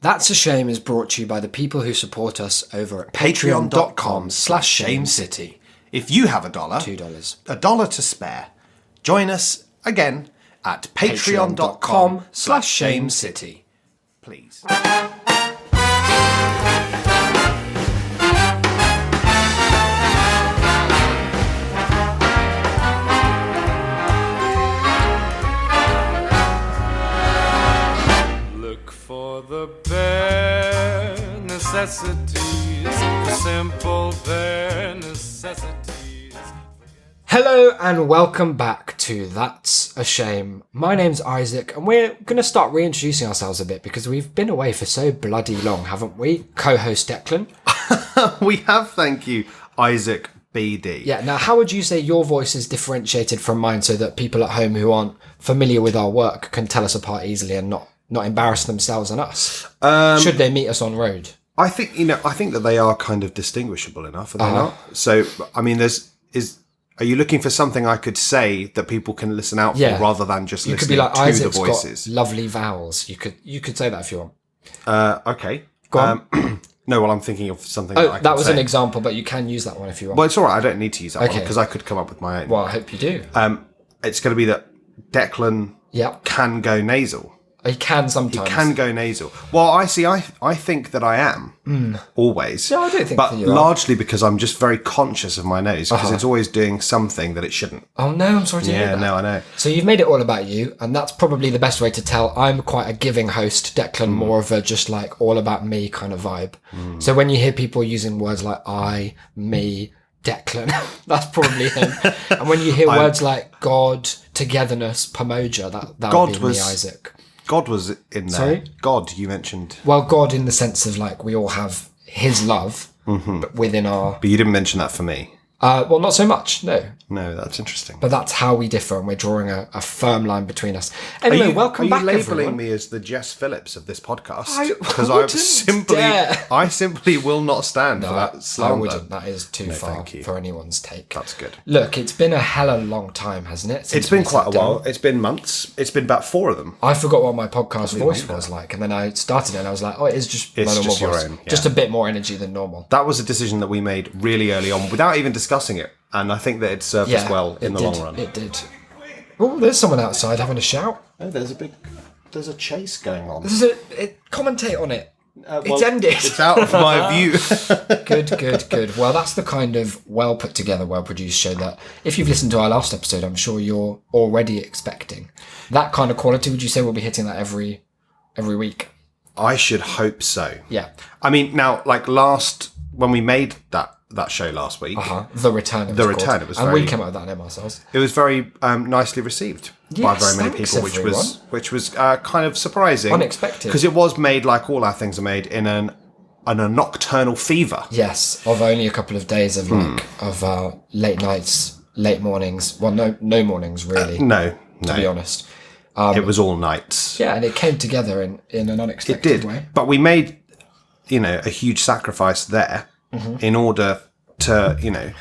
That's a Shame is brought to you by the people who support us over at patreon.com/shamecity. If you have $1, $2. $1 to spare, join us again at patreon.com/shamecity. Please. Look for the bare necessities, the simple bare necessities. Hello and welcome back to That's a Shame. My name's Isaac and we're going to start reintroducing ourselves a bit because we've been away for so bloody long, haven't we? Co-host Declan. We have, thank you, Isaac BD. Yeah, now how would you say your voice is differentiated from mine so that people at home who aren't familiar with our work can tell us apart easily and not embarrass themselves and us? Should they meet us on road? I think that they are kind of distinguishable enough, are they not? So, I mean, are you looking for something I could say that people can listen out for rather than just you listening could be like, to Isaac's the voices? got lovely vowels. You could say that if you want. Okay. Go on. No, well, I'm thinking of something that I can that was say. an example, but you can use that one if you want. Well, it's all right. I don't need to use that one Okay. because I could come up with my own. Well, I hope you do. It's going to be that Declan Yep. can go nasal. He can sometimes. Can go nasal. Well, I think that I am always. No, I don't think but that you are. largely because I'm just very conscious of my nose because it's always doing something that it shouldn't. Oh no, I'm sorry to hear Yeah, that. no, I know. So you've made it all about you, and that's probably the best way to tell. I'm quite a giving host, Declan more of a just like all about me kind of vibe. So when you hear people using words like I, me, Declan, that's probably him. And when you hear words like God, togetherness, Pomoja, that God would be was- me, Isaac. God was in there. Sorry? God, you mentioned. Well, God in the sense of like we all have his love, but within our... But you didn't mention that for me. well, not so much, no. No, that's interesting. But that's how we differ, and we're drawing a firm line between us. Anyway, welcome back, Are you labelling everyone. me as the Jess Phillips of this podcast? I Because wouldn't dare. I simply will not stand for that I slander. wouldn't. That is too far thank you. for anyone's take. That's good. Look, it's been a hella long time, hasn't it? since It's been we quite sat a while. down? It's been months. It's been about 4 of them. I forgot what my podcast voice longer. was like, and then I started it, and I was like, "Oh, it is just my It's normal just your voice, own, yeah. just a bit more energy than normal." That was a decision that we made really early on without even discussing it. And I think that it served us well in the long run. It did. Oh, there's someone outside having a shout. Oh, there's a chase going on. Commentate on it. Well, It's ended. It's out of my view. Good. Well, that's the kind of well put together, well produced show that if you've listened to our last episode, I'm sure you're already expecting. That kind of quality, would you say we'll be hitting that every week? I should hope so. Yeah. I mean, now, like when we made that show last week, The Return. The Return, it was and very- we came up with that name ourselves. it was very nicely received by Yes, very many thanks, people, which was kind of surprising, Unexpected. because it was made like all our things are made in a nocturnal fever. Yes, of only a couple of days of late nights, late mornings. Well, no mornings really. No, to be honest. it was all nights. Yeah, and it came together in an It unexpected did, way. but we made a huge sacrifice there in order to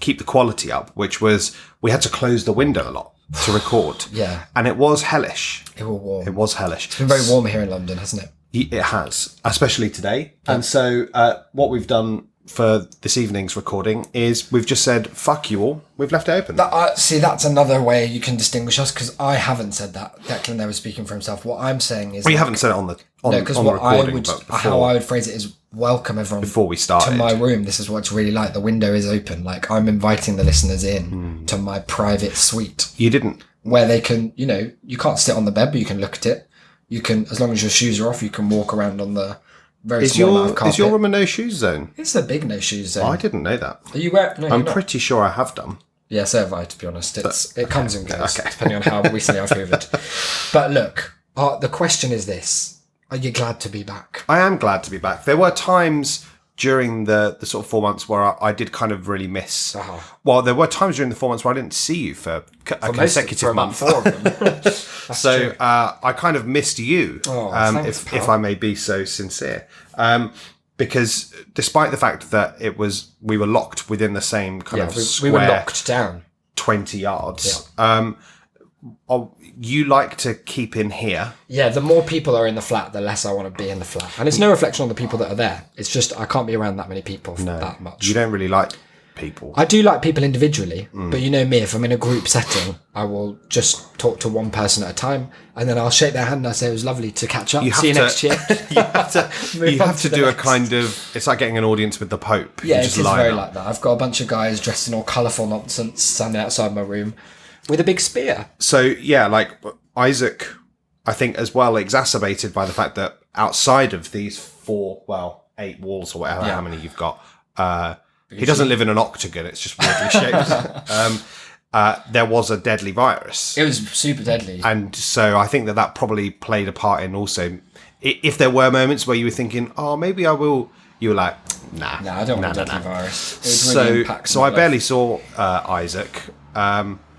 keep the quality up, which was we had to close the window a lot to record. Yeah. And it was hellish. It was warm. It was hellish. It's been very warm here in London, hasn't it? It has, especially today. And so what we've done for this evening's recording is we've just said, fuck you all. We've left it open. See, that's another way you can distinguish us, because I haven't said that. Declan there was speaking for himself. What I'm saying is... We haven't said it on the because on the what I recording, would, but how I before, would phrase it is welcome everyone before we started. to my room. This is what it's really like. The window is open. Like I'm inviting the listeners in to my private suite You didn't. where they can, you can't sit on the bed, but you can look at it. You can, as long as your shoes are off, you can walk around on the very small amount of carpet. Is your room a no shoes zone? It's a big no shoes zone. I didn't know that. Are you wearing? No, I'm you're not. pretty sure I have done. Yeah, so have I, to be honest. It comes and goes, okay. depending on how recently I've hoovered. But look, the question is this. Are you glad to be back? I am glad to be back. There were times during the sort of 4 months where I did kind of really miss. Well, there were times during the 4 months where I didn't see you for a consecutive for about month. 4 of them. So I kind of missed you, thanks, if pal. I may be so sincere. Because despite the fact that we were locked within the same kind of we square, were locked down. 20 yards, you like to keep in here. Yeah, the more people are in the flat, the less I want to be in the flat. And it's no reflection on the people that are there. It's just I can't be around that many people that much. You don't really like people. I do like people individually, but you know me, if I'm in a group setting, I will just talk to one person at a time, and then I'll shake their hand and I say it was lovely to catch up. See you next year. You have to do a kind of, it's like getting an audience with the Pope. Yeah, You it just is line very up. like that. I've got a bunch of guys dressed in all colourful nonsense standing outside my room with a big spear. So yeah, like Isaac, I think as well exacerbated by the fact that outside of these 8 walls or whatever, how many you've got, he doesn't live in an octagon. It's just weirdly shaped. There was a deadly virus. It was super deadly. And so I think that probably played a part in also, if there were moments where you were thinking, oh, maybe I will, you were like, nah. No, I don't want a deadly virus. It would really impact So my I life. barely saw Isaac.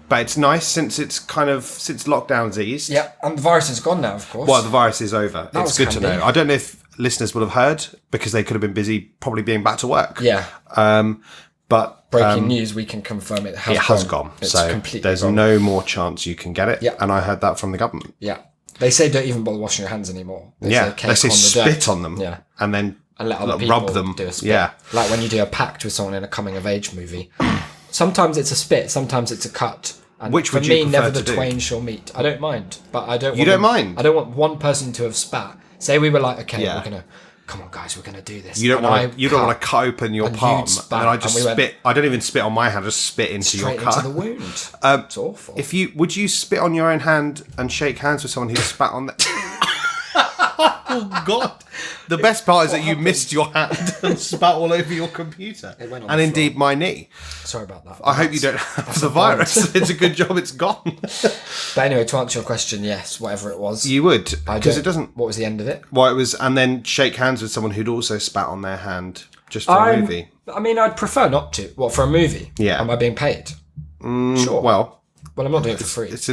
But it's nice since lockdown's eased. Yeah, and the virus is gone now, of course. Well, the virus is over. That It's was good to handy. know. I don't know if listeners would have heard because they could have been busy probably being back to work. Yeah. But Breaking news, we can confirm it has gone. It's so completely there's gone. no more chance you can get it. Yeah. And I heard that from the government. Yeah. They say don't even bother washing your hands anymore. They They say cake on the spit dirt. on them. Yeah. And then And let other people rub them. do a spit. Yeah. Like when you do a pact with someone in a coming of age movie. Sometimes it's a spit, sometimes it's a cut. And Which for would you me, prefer never the to do? twain shall meet. I don't mind, but I don't. You don't mind? I don't want one person to have spat. Say we were like, okay, Yeah. we're gonna, come on, guys, we're gonna do this. You don't And want to. You don't cut want to cut open your and palm, you'd spat, and I just and we went spit. I don't even spit on my hand. I just spit into your straight cut. into the wound. It's awful. If you would you spit on your own hand and shake hands with someone who spat on that? Oh God! The best part is that you missed your hand and spat all over your computer, went on and the indeed my knee. Sorry about that. I hope you don't have the virus. It's a good job it's gone. But anyway, to answer your question, yes, whatever it was. You would because it doesn't. What was the end of it? Well, it was, and then shake hands with someone who'd also spat on their hand just for a movie. I mean, I'd prefer not to. What, for a movie? Yeah. Am I being paid? Sure. Well, I'm not doing it for free. it's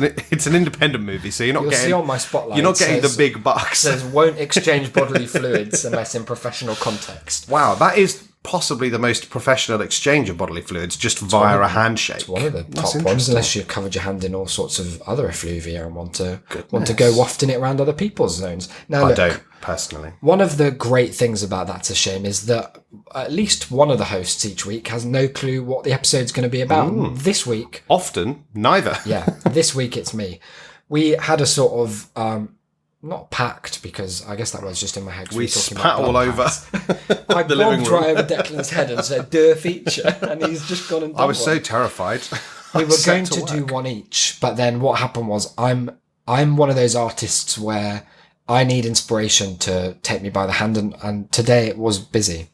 an independent movie, so you're not You'll getting see on my spotlight. you're not it getting says- the big bucks. It says won't exchange bodily fluids unless in professional context. Wow, that is possibly the most professional exchange of bodily fluids, just via a handshake. One of the That's top ones, interesting. unless you've covered your hand in all sorts of other effluvia and want to go wafting it around other people's zones. Now, I look, don't personally. one of the great things about That's a Shame is that at least one of the hosts each week has no clue what the episode's going to be about. This week, Often, neither. yeah, this week it's me. We had a sort of not pact, because I guess that was just in my head. 'cause We were talking spat about all blood over pacts. I the living bobbed room. right over Declan's head and said "Duh feature," and he's just gone and done I was so one. terrified. We I were set going to do work. one each, but then what happened was I'm one of those artists where I need inspiration to take me by the hand, and today it was busy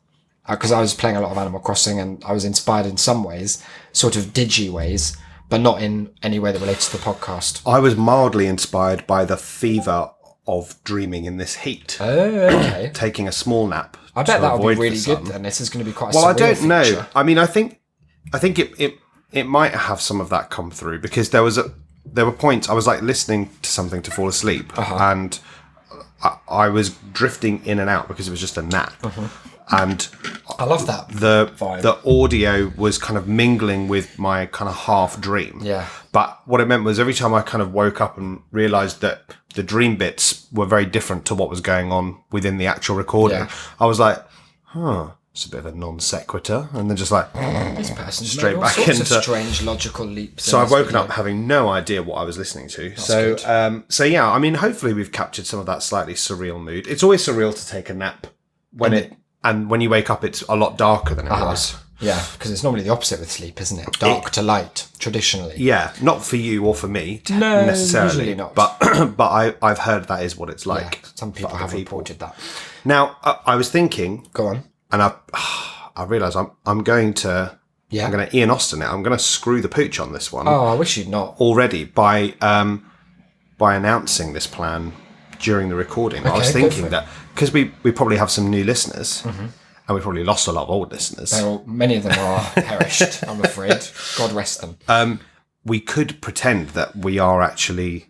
because I was playing a lot of Animal Crossing and I was inspired in some ways, sort of digi ways, but not in any way that relates to the podcast. I was mildly inspired by the fever of dreaming in this heat. Oh, okay. Taking a small nap. I bet to that would avoid be the really sun. good then. This is going to be quite a Well, I surreal don't know. feature. I mean, I think it might have some of that come through because there were points I was like listening to something to fall asleep and I was drifting in and out because it was just a nap. And I love that. the vibe. the audio was kind of mingling with my kind of half dream. Yeah. But what it meant was every time I kind of woke up and realised that the dream bits were very different to what was going on within the actual recording, Yeah. I was like, it's a bit of a non sequitur, and then just like, This person's straight made all back sorts into- of strange logical leaps. so in I've this woken video. up having no idea what I was listening to. good. So yeah, I mean, hopefully we've captured some of that slightly surreal mood. It's always surreal to take a nap and when you wake up, it's a lot darker than it was. Yeah, because it's normally the opposite with sleep, isn't it? Dark to light, traditionally. Yeah, not for you or for me No, necessarily, usually not. but I've heard that is what it's like. Yeah, some people for other have reported that. Now I was thinking, Go on. and I realised I'm going to Yeah. I'm going to Ian Austin it. I'm going to screw the pooch on this one Oh, I wish you'd not. already by announcing this plan during the recording. I was Okay, go for thinking it. that because we probably have some new listeners. And we probably lost a lot of old listeners. Many of them are perished, I'm afraid. God rest them. We could pretend that we are actually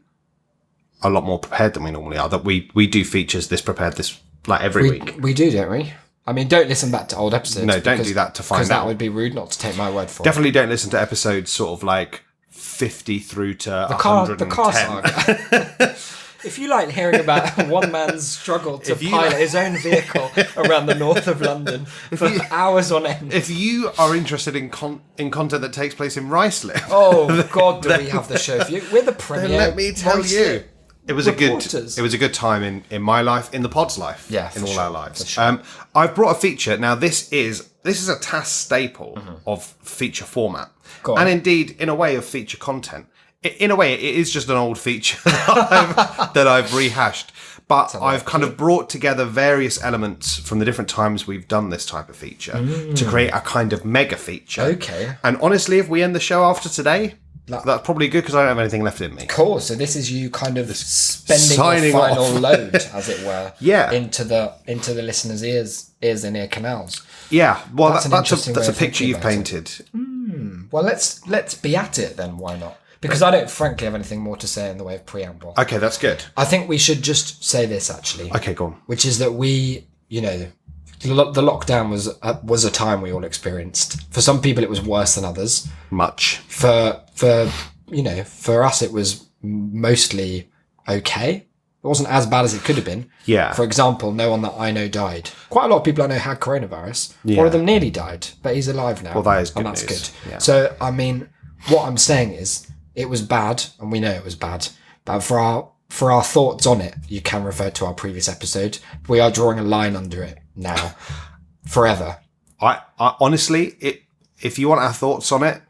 a lot more prepared than we normally are. That we do features this prepared this like every week. We do, don't we? I mean, don't listen back to old episodes. No, don't do that to find Because that out. would be rude not to take my word for it. Definitely don't listen to episodes sort of like 50 through to The car 110. saga. If you like hearing about one man's struggle to pilot his own vehicle around the north of London for hours on end. If you are interested in content that takes place in Ruislip, Oh God, do we have the show for you? We're the premier. then let me tell you, it was a reporters. good time in my life, in the pod's life, Yeah, in for all sure, our lives. for sure. I've brought a feature. Now this is a TAS staple of feature format, Go on. and indeed in a way of feature content. In a way, it is just an old feature that I've rehashed. But I've kind of brought together various elements from the different times we've done this type of feature to create a kind of mega feature. Okay. And honestly, if we end the show after today, that's probably good because I don't have anything left in me. Cool. So this is you kind of spending signing your final off. load, as it were, Yeah. into the listeners' ears and ear canals. Yeah, well, That's an that's interesting a way of picture thinking you've about it. painted. Well, let's be at it then. Why not? Because I don't, frankly, have anything more to say in the way of preamble. Okay, that's good. I think we should just say this actually, Okay, go on. which is that we, the lockdown was a time we all experienced. For some people, it was worse than others. Much. For us, it was mostly okay. It wasn't as bad as it could have been. Yeah. For example, no one that I know died. Quite a lot of people I know had coronavirus. One of them nearly died, but he's alive now. Well, that is good and that's news. good. Yeah. So, I mean, what I'm saying is, it was bad, and we know it was bad. But for our thoughts on it, you can refer to our previous episode. We are drawing a line under it now, forever. I honestly, if you want our thoughts on it,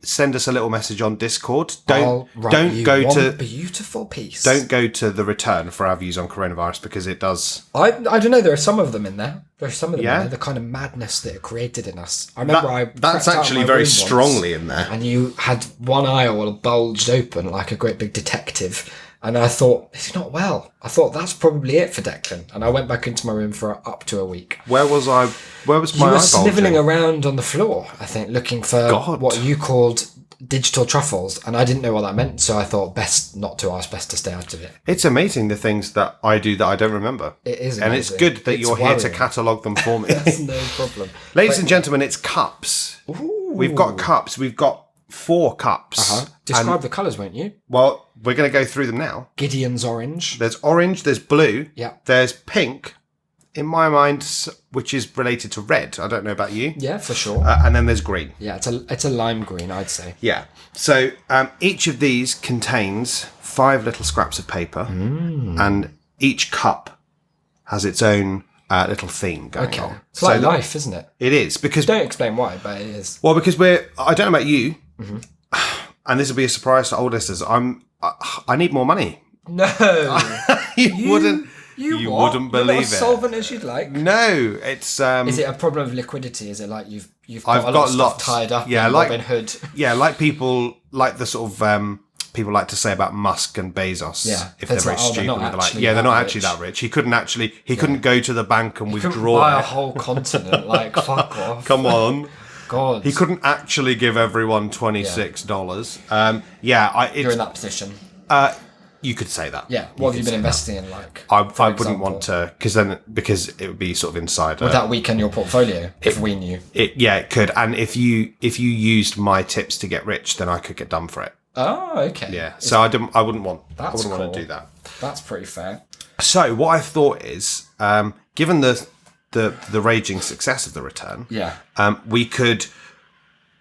send us a little message on Discord. I'll write Don't you go one to beautiful piece. don't go to the return for our views on coronavirus because it does. I don't know. There are some of them in there. There are some of them Yeah? in there. The kind of madness that it created in us. I remember That's crept out of actually my very room once, strongly in there. and you had one eye all bulged open like a great big detective. And I thought, he's not well. I thought that's probably it for Declan. And I went back into my room for up to a week. Where was I? Where was You my were eye snivelling bulging? around on the floor, I think, looking for God. what you called digital truffles. And I didn't know what that meant. So I thought best not to ask, best to stay out of it. It's amazing the things that I do that I don't remember. It is and it's amazing. good that It's you're here to worrying. catalogue them for me. That's no problem. Ladies and gentlemen, it's cups. We've got cups. We've got 4 cups. Describe the colours, won't you? Well, we're going to go through them now. Gideon's orange. There's orange, there's blue, Yeah. there's pink, in my mind, which is related to red. I don't know about you. Yeah, for sure. And then there's green. Yeah, it's a lime green, I'd say. Yeah. So each of these contains 5 little scraps of paper, and each cup has its own little theme going Okay. on. It's like life, isn't it? It is because Don't explain why, but it is. well, because I don't know about you, and this will be a surprise to old listeners. I need more money. No. You wouldn't. You what? wouldn't You're believe not it. as solvent as you'd like. No, it's Is it a problem of liquidity? Is it like you've got I've a lot got of stuff lots. tied up Yeah, in like- Robin Hood? yeah, like people like the sort of people like to say about Musk and Bezos. Yeah, if they're it's very like, oh, they're stupid, not they're like, actually yeah, they're that not actually rich. that rich. He couldn't go to the bank and Couldn't withdraw buy a it. whole continent. Like, fuck off. Come on. God. He couldn't actually give everyone $26. You're in that position. You could say that. Yeah. What have you been investing in? Like, I for wouldn't example? want to because it would be sort of insider. Would that weaken your portfolio if we knew? It could. And if you used my tips to get rich, then I could get done for it. Oh, okay. Yeah. So I wouldn't want That's want cool. to do that. That's pretty fair. So what I thought is, given the raging success of the return, Yeah. we could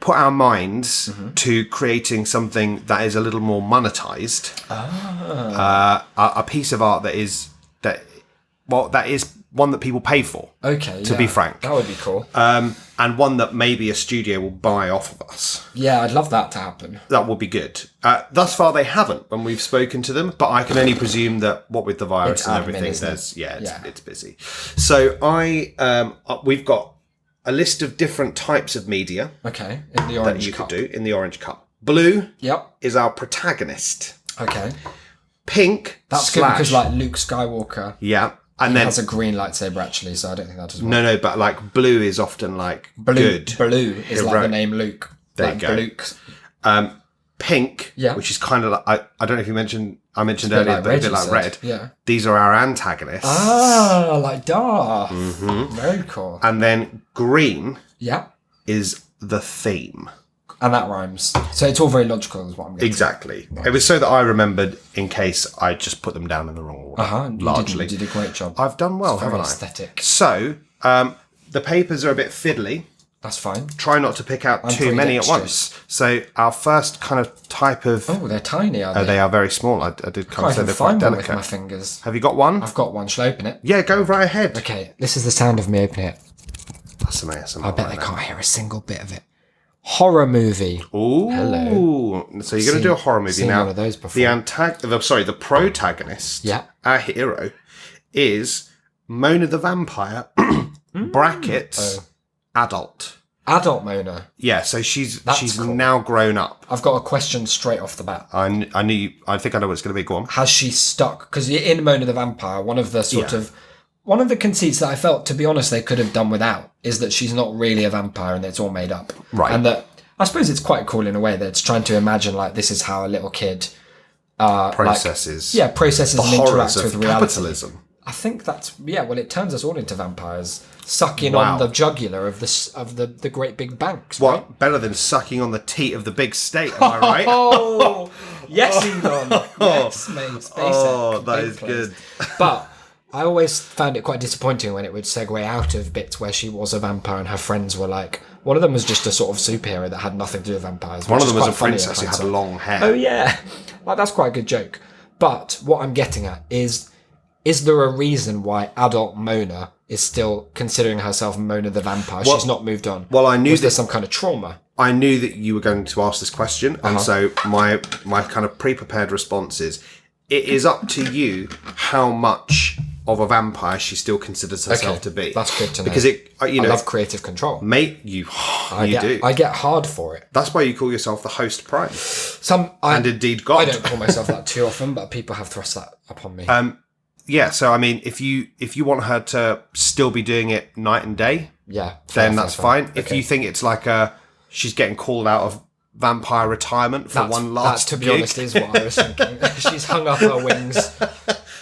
put our minds Mm-hmm. to creating something that is a little more monetized. A piece of art that is one that people pay for. Okay. To be frank. that would be cool. And one that maybe a studio will buy off of us. Yeah, I'd love that to happen. That would be good. Thus far, they haven't when we've spoken to them, but I can only presume that what with the virus It's and admin, everything, isn't it? it's busy. So we've got a list of different types of media Okay. In the that orange you cup. could do in the orange cup. Blue Yep. is our protagonist. Okay. Pink, That's good because like Luke Skywalker, yeah, and he then has a green lightsaber actually, so I don't think that does work. no, but like blue is often like good. Blue is like the Heroic. name Luke. There like you go. Luke. Pink, Yeah. which is kind of like I don't know if you mentioned a bit earlier, like but red, a bit you like said. red. Yeah. These are our antagonists. Ah, like Darth. Mm-hmm. Very cool. And then green Yeah. is the theme. And that rhymes. So it's all very logical is what I'm getting. Exactly. It was so that I remembered in case I just put them down in the wrong order. Largely. You did a great job. I've done well, Very haven't I? aesthetic. So, the papers are a bit fiddly. That's fine. Try not to pick out too many at once. So our first kind of type of... Oh, they're tiny, are they? they are very small. I did kind of I say can they're quite find one with delicate. my fingers. Have you got one? I've got one. Shall I open it? Yeah, go right ahead. Okay, this is the sound of me opening it. That's some ASMR. I bet they can't hear a single bit of it. Horror movie. Ooh. Hello. So you're going to do a horror movie seen now. one of those before. The protagonist, Yeah. our hero, is Mona the Vampire, brackets, adult. Adult Mona. Yeah, so she's cool. now grown up. I've got a question straight off the bat. I think I know what it's going to be. Go on. Has she stuck? Because in Mona the Vampire, one of the conceits that I felt, to be honest, they could have done without is that she's not really a vampire and it's all made up. Right. And that I suppose it's quite cool in a way that it's trying to imagine like this is how a little kid Processes. processes the and horrors interacts of with reality. capitalism. I think that's well, it turns us all into vampires, sucking Wow. on the jugular of the great big banks. What Right? better than sucking on the teat of the big state? Am I right? Oh yes, Elon. Yes, mate. SpaceX. Oh, that big is place. good. But I always found it quite disappointing when it would segue out of bits where she was a vampire and her friends were like. One of them was just a sort of superhero that had nothing to do with vampires. One of which them is was a quite funny princess who in had hindsight. long hair. Oh yeah, like that's quite a good joke. But what I'm getting at is there a reason why adult Mona is still considering herself Mona the Vampire? Well- She's not moved on. well, I knew Was there that- some kind of trauma? I knew that you were going to ask this question, Uh-huh. and so my kind of pre-prepared response is: it is up to you how much of a vampire she still considers herself to be. That's good to know. Because it, I love creative control. mate, you do. I get hard for it. That's why you call yourself the host prime, And indeed God. I don't call myself that too often, but people have thrust that upon me. Yeah, so I mean, if you want her to still be doing it night and day, yeah, then that's fine. If Okay. you think it's like she's getting called out of vampire retirement for one last that, to be gig, honest, is what I was thinking. She's hung up her wings,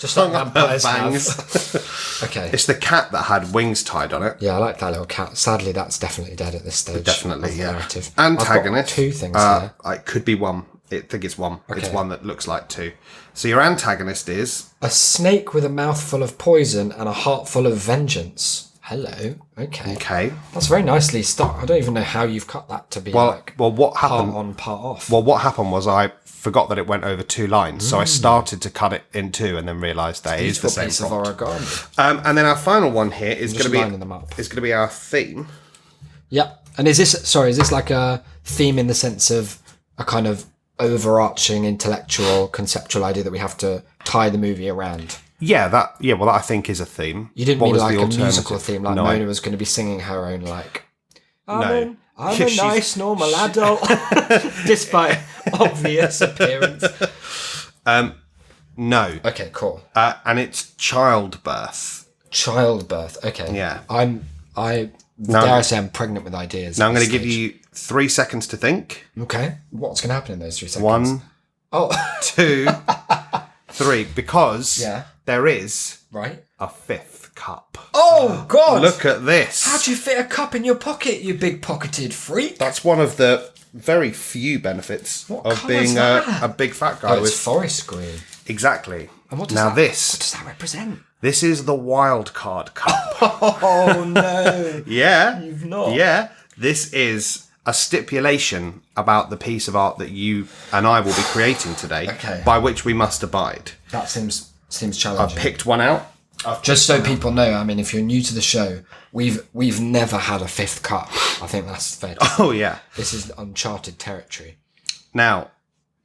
just like Hung up her vampires bangs. have. Okay. It's the cat that had wings tied on it. Yeah, I like that little cat. Sadly, that's definitely dead at this stage. Definitely, of the yeah. narrative. Antagonist. I've got two things there. It could be one. I think it's one. It's Okay. one that looks like two. So your antagonist is A snake with a mouthful of poison and a heart full of vengeance. Hello. Okay. okay. That's very nicely stuck. I don't even know how you've cut that to be Well, what part happened? on, part off. Well, what happened was I forgot that it went over 2 lines, so I started to cut it in 2, and then realised that it is the Beautiful same piece of prompt. origami. And then our final one here is going just to lining them up. be our theme. Yeah. And is this like a theme in the sense of a kind of overarching intellectual conceptual idea that we have to tie the movie around? Yeah, that I think is a theme. You didn't What mean was like the a musical alternative? theme, like No, Mona was going to be singing her own like. I'm a She's- nice normal adult, despite obvious appearance. no. Okay, cool. And it's childbirth. Childbirth. Okay. Yeah. I dare I say I'm pregnant with ideas. Now at I'm going this to give stage. you 3 seconds to think. Okay. What's going to happen in those 3 seconds? 1, Oh, 2, 3. Because Yeah. there is right. a 5th cup. Oh God! Look at this. How'd you fit a cup in your pocket, you big pocketed freak? That's one of the very few benefits What of colour's being that? a big fat guy Oh, it's with forest green. exactly. And what does Now what this does that represent? this is the wild card cup. Oh no! Yeah. You've not. Yeah. This is a stipulation about the piece of art that you and I will be creating today, Okay. by which we must abide. That seems I've challenging. picked one out. Just so people know, I mean, if you're new to the show, we've never had a 5th cup. I think that's fair. to say. Oh yeah. This is uncharted territory. Now,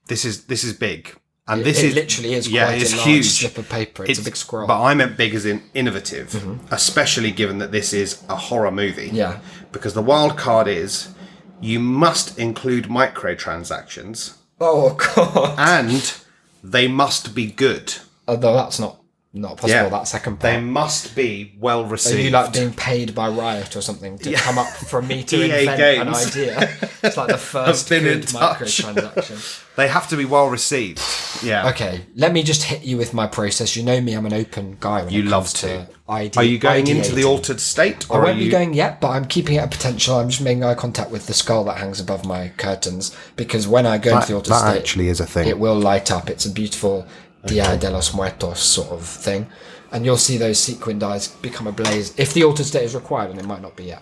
this is big, and It this is literally is yeah, quite it's a large huge. slip of paper. It's a big scroll. But I meant big as in innovative, especially given that this is a horror movie. Yeah. Because the wild card is you must include microtransactions, Oh God! and they must be good. Although that's not not possible. That second They part. must be well Are received. you like being paid by Riot or something to come up for me to EA invent an Games. idea? It's like the first been in good touch. microtransaction. They have to be well received. Yeah. Okay, let me just hit you with my process. You know me, I'm an open guy when You it comes love to to. idea. Are you going into the ideating. altered state? I Or won't are be you... going yet, but I'm keeping it a potential. I'm just making eye contact with the skull that hangs above my curtains, because when I go into the altered that state, actually is a thing. it will light up. It's a beautiful Dia de los Muertos sort of thing. And you'll see those sequined eyes become ablaze if the altered state is required, and it might not be yet.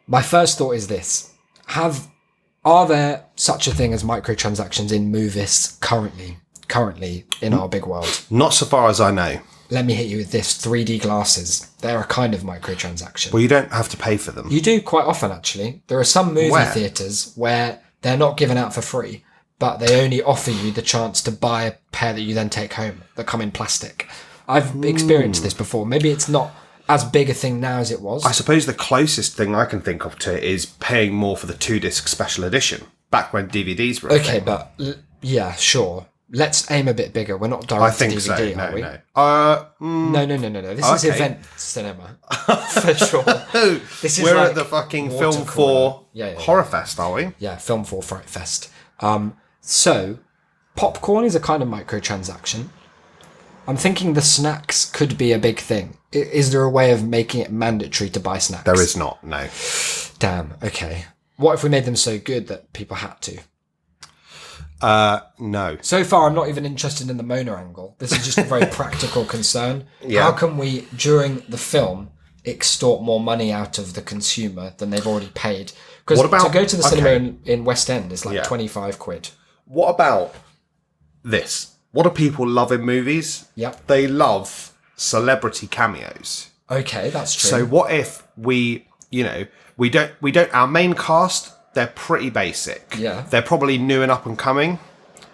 My first thought is this. Are there such a thing as microtransactions in movies currently in our big world? Not so far as I know. Let me hit you with this. 3D glasses. They're a kind of microtransaction. Well, you don't have to pay for them. You do quite often, actually. There are some movie Where? theatres where they're not given out for free, but they only offer you the chance to buy a pair that you then take home that come in plastic. I've experienced this before. Maybe it's not as big a thing now as it was. I suppose the closest thing I can think of to it is paying more for the 2-disc special edition, back when DVDs were a Okay, thing. but yeah, sure. Let's aim a bit bigger. We're not direct I think to so. DVD, No, are we? no. No. This is Okay. event cinema for sure. This is We're like at the fucking water Film cooler. 4 Yeah. Horror Fest, are we? Yeah, Film 4 Fright Fest. So, popcorn is a kind of microtransaction. I'm thinking the snacks could be a big thing. Is there a way of making it mandatory to buy snacks? There is not, no. Damn, okay. What if we made them so good that people had to? No. So far, I'm not even interested in the Mona angle. This is just a very practical concern. Yeah. How can we, during the film, extort more money out of the consumer than they've already paid? Because What about- to go to the cinema okay. in West End is like Yeah. 25 quid. What about this? What do people love in movies? Yep. They love celebrity cameos. Okay, that's true. So what if we don't our main cast, they're pretty basic. Yeah. They're probably new and up and coming.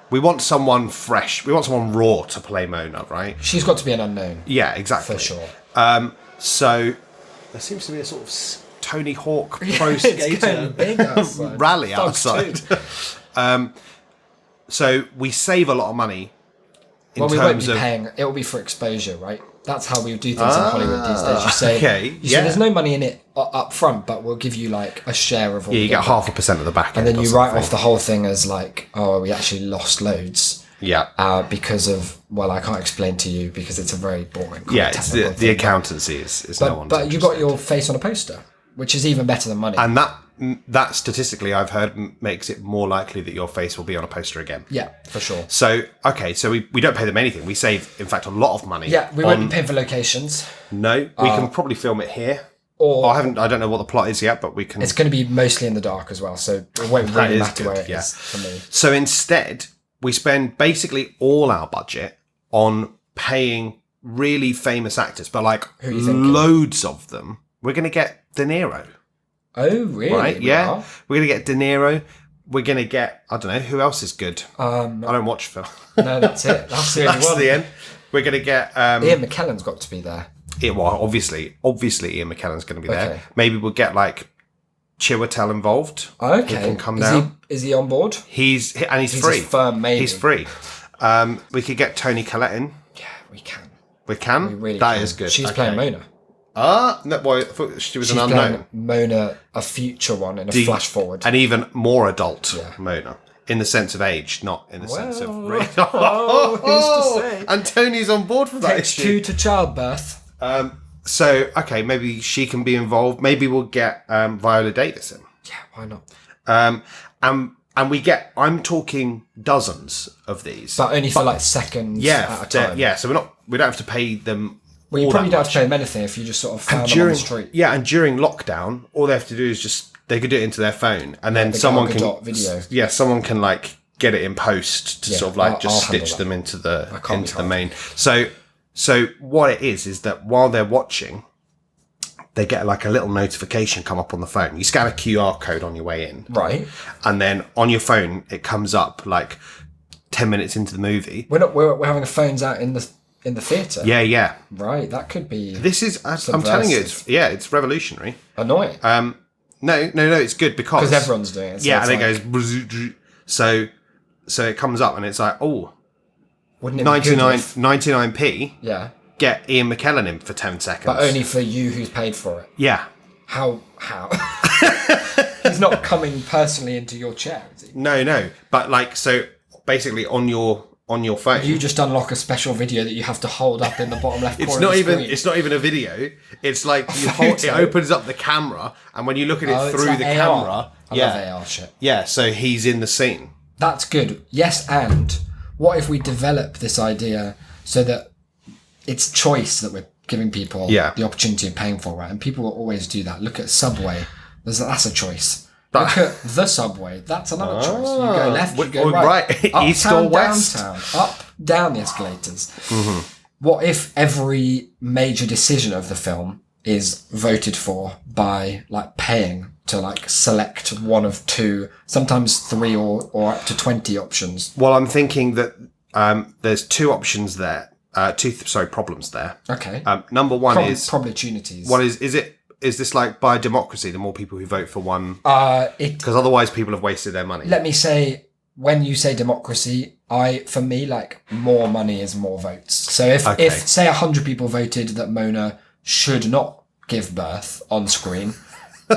We want someone fresh. We want someone raw to play Mona, right? She's got to be an unknown, Yeah, exactly. for sure. So there seems to be a sort of Tony Hawk pro It's skater going big outside. rally Thug outside. too. So we save a lot of money in Well, we won't terms be of paying. It will be for exposure, right? That's how we do things in Hollywood these days. You say, okay, you say yeah. there's no money in it up front, but we'll give you like a share of all. yeah, you the get 0.5% of the back and end then or you write something. off the whole thing as like, oh, we actually lost loads Yeah. because of, well, I can't explain to you because it's a very boring. kind Yeah, of it's technical the thing. accountancy is no one's But you got interested. your face on a poster, which is even better than money. And that statistically I've heard makes it more likely that your face will be on a poster again. Yeah, for sure. So, okay, so we don't pay them anything. We save, in fact, a lot of money. Yeah, we won't be paying for locations. No, we can probably film it here. Or I don't know what the plot is yet, but we can. it's going to be mostly in the dark as well, so it won't really is matter good, where it is yeah. for me. So instead, we spend basically all our budget on paying really famous actors, but like are you thinking? loads of them. We're going to get De Niro, Oh, really? right? We Yeah, are? we're going to get De Niro. We're going to get, I don't know, who else is good? I don't watch film. No, that's it. That's the only That's one. the end. We're going to get Ian McKellen's got to be there. obviously Ian McKellen's going to be there. Okay. Maybe we'll get like Chiwetel involved. Okay. He can come is down. Is he on board? He's He's free. a firm maybe. He's free. We could get Toni Collette in. Yeah, we can. We can. We really That can. is good. She's Okay. playing Mona. No, well, I thought she was She's an unknown. playing Mona, a future one in a flash forward. An even more adult Yeah. Mona. In the sense of age, not in the sense of Well, race. who's to say? And Tony's on board for that Takes issue. 2 to childbirth. So, okay, maybe she can be involved. Maybe we'll get Viola Davis in. Yeah, why not? And we get, I'm talking dozens of these. But only for like seconds yeah, at a time. yeah. So we don't have to pay them. Well, you all probably that don't have to pay them anything if you just sort of found them on during the street. yeah, and during lockdown, all they have to do is just they could do it into their phone, and then the someone Gal can Gadot video. yeah, someone can like get it in post to Yeah, sort of like I'll just handle stitch that. them into can't be the hard. main. So what it is that while they're watching, they get like a little notification come up on the phone. You scan a QR code on your way in, Right. and then on your phone it comes up like 10 minutes into the movie. We're having phones out in the theatre. Yeah. Right. That could be This is I'm telling you, it's revolutionary. annoying. No, it's good because Because everyone's doing it. So yeah, it's and like, it goes so it comes up and it's like, oh, wouldn't it be good 99p. Yeah. get Ian McKellen in for 10 seconds. But only for you who's paid for it. Yeah. How? He's not coming personally into your chair, is he? No. But like, so basically on your phone. You just unlock a special video that you have to hold up in the bottom left corner. It's not even a video. It's like it opens up the camera, and when you look at it through like the AR. camera, I love AR shit. Yeah, so he's in the scene. That's good. Yes, and what if we develop this idea so that it's choice that we're giving people the opportunity of paying for, right? And people will always do that. Look at Subway. That's a choice. Look at the Subway. That's another choice. You go left, you go right. Uptown, East or west. Downtown, up, down the escalators. Mm-hmm. What if every major decision of the film is voted for by like paying to like select one of two, sometimes three or up to 20 options? Well, I'm thinking that there's two options there. Problems there. Okay. Number one is opportunities. What is this like by democracy? The more people who vote for one, because otherwise people have wasted their money. Let me say, when you say democracy, for me, like more money is more votes. So if say 100 people voted that Mona should not give birth on screen,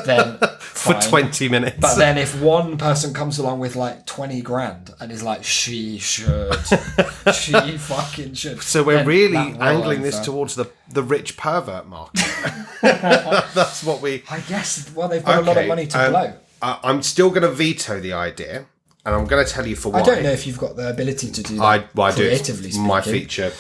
then for fine. 20 minutes. But then if one person comes along with like 20 grand and is like, she should, she fucking should. So we're really angling this towards the rich pervert market. That's what we... I guess, well, they've got a lot of money to blow. I'm still going to veto the idea, and I'm going to tell you for why. I don't know if you've got the ability to do that I creatively do. speaking. My feature.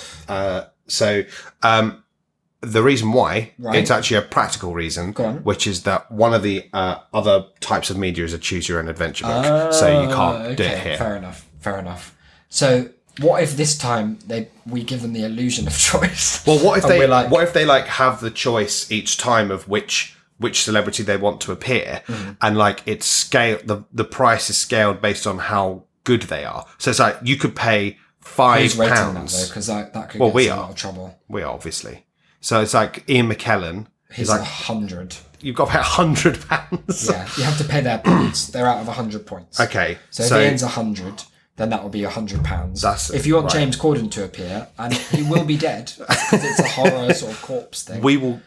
The reason why, it's actually a practical reason, which is that one of the other types of media is a choose your own adventure book. So you can't do it here. Fair enough. So what if this time we give them the illusion of choice? Well, what if they have the choice each time of which celebrity they want to appear, and like it's scaled, the price is scaled based on how good they are. So it's like you could pay £5 because that could get us in a lot of trouble. We are obviously. So it's like Ian McKellen. He's like 100. You've got to pay £100. Yeah, you have to pay their points. They're out of 100 points. Okay. So if Ian's 100, then that will be £100. If you want James Corden to appear, and he will be dead because it's a horror sort of corpse thing. We will.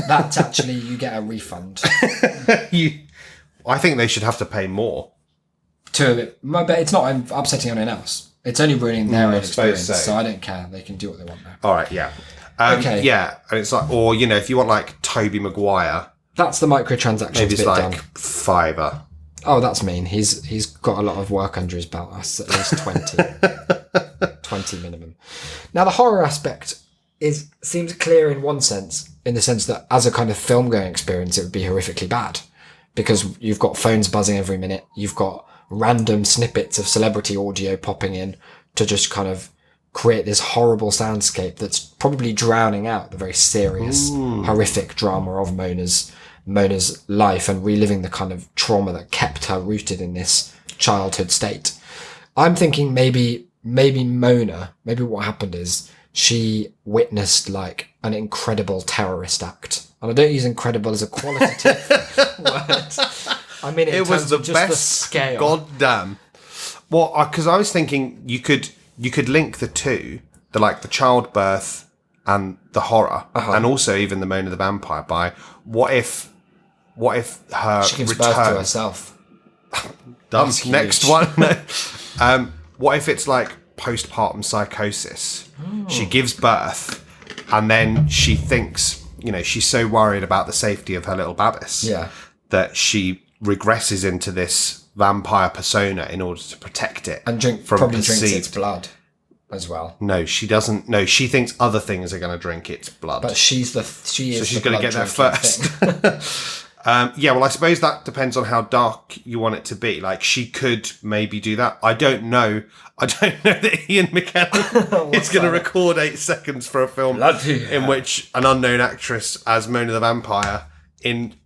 That's actually, you get a refund. I think they should have to pay more. But it's not upsetting anyone else. It's only ruining their own experience. So I don't care. They can do what they want there. All right. Yeah. Okay. Yeah, and it's like, or if you want like Tobey Maguire, that's the microtransactions maybe it's bit like done. £5. Oh, that's mean. He's got a lot of work under his belt. That's at least 20 minimum. Now the horror aspect seems clear in one sense, in the sense that as a kind of film going experience, it would be horrifically bad because you've got phones buzzing every minute. You've got random snippets of celebrity audio popping in to just kind of create this horrible soundscape that's probably drowning out the very serious, horrific drama of Mona's life and reliving the kind of trauma that kept her rooted in this childhood state. I'm thinking maybe Mona, maybe what happened is she witnessed like an incredible terrorist act. And I don't use incredible as a qualitative word. I mean, it was the best scale. Goddamn. Well, because I was thinking you could link the two, the childbirth and the horror, and also even the Mona the Vampire by what if her she gives return birth to herself. Done. Next one. What if it's like postpartum psychosis? She gives birth, and then she thinks, she's so worried about the safety of her little Babis, that she regresses into this vampire persona in order to protect it and probably drinks its blood as well. No, she doesn't. No, she thinks other things are going to drink its blood. But she's going to get there first. Well, I suppose that depends on how dark you want it to be. Like, she could maybe do that. I don't know that Ian McKellen is going to record 8 seconds for a film in which an unknown actress as Mona the Vampire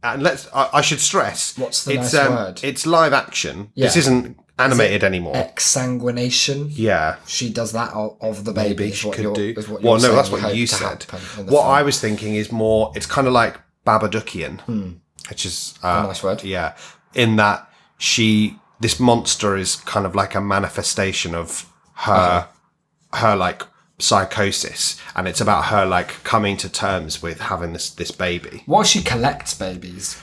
I should stress, what's the nice word? It's live action. Yeah. This isn't animated anymore. Exsanguination. Yeah, she does that of the baby. Maybe she could do. Well, no, that's what you said. What I was thinking is more. It's kind of like Babadookian, which is a nice word. Yeah, in that this monster is kind of like a manifestation of her like psychosis, and it's about her like coming to terms with having this baby. Well, she collects babies.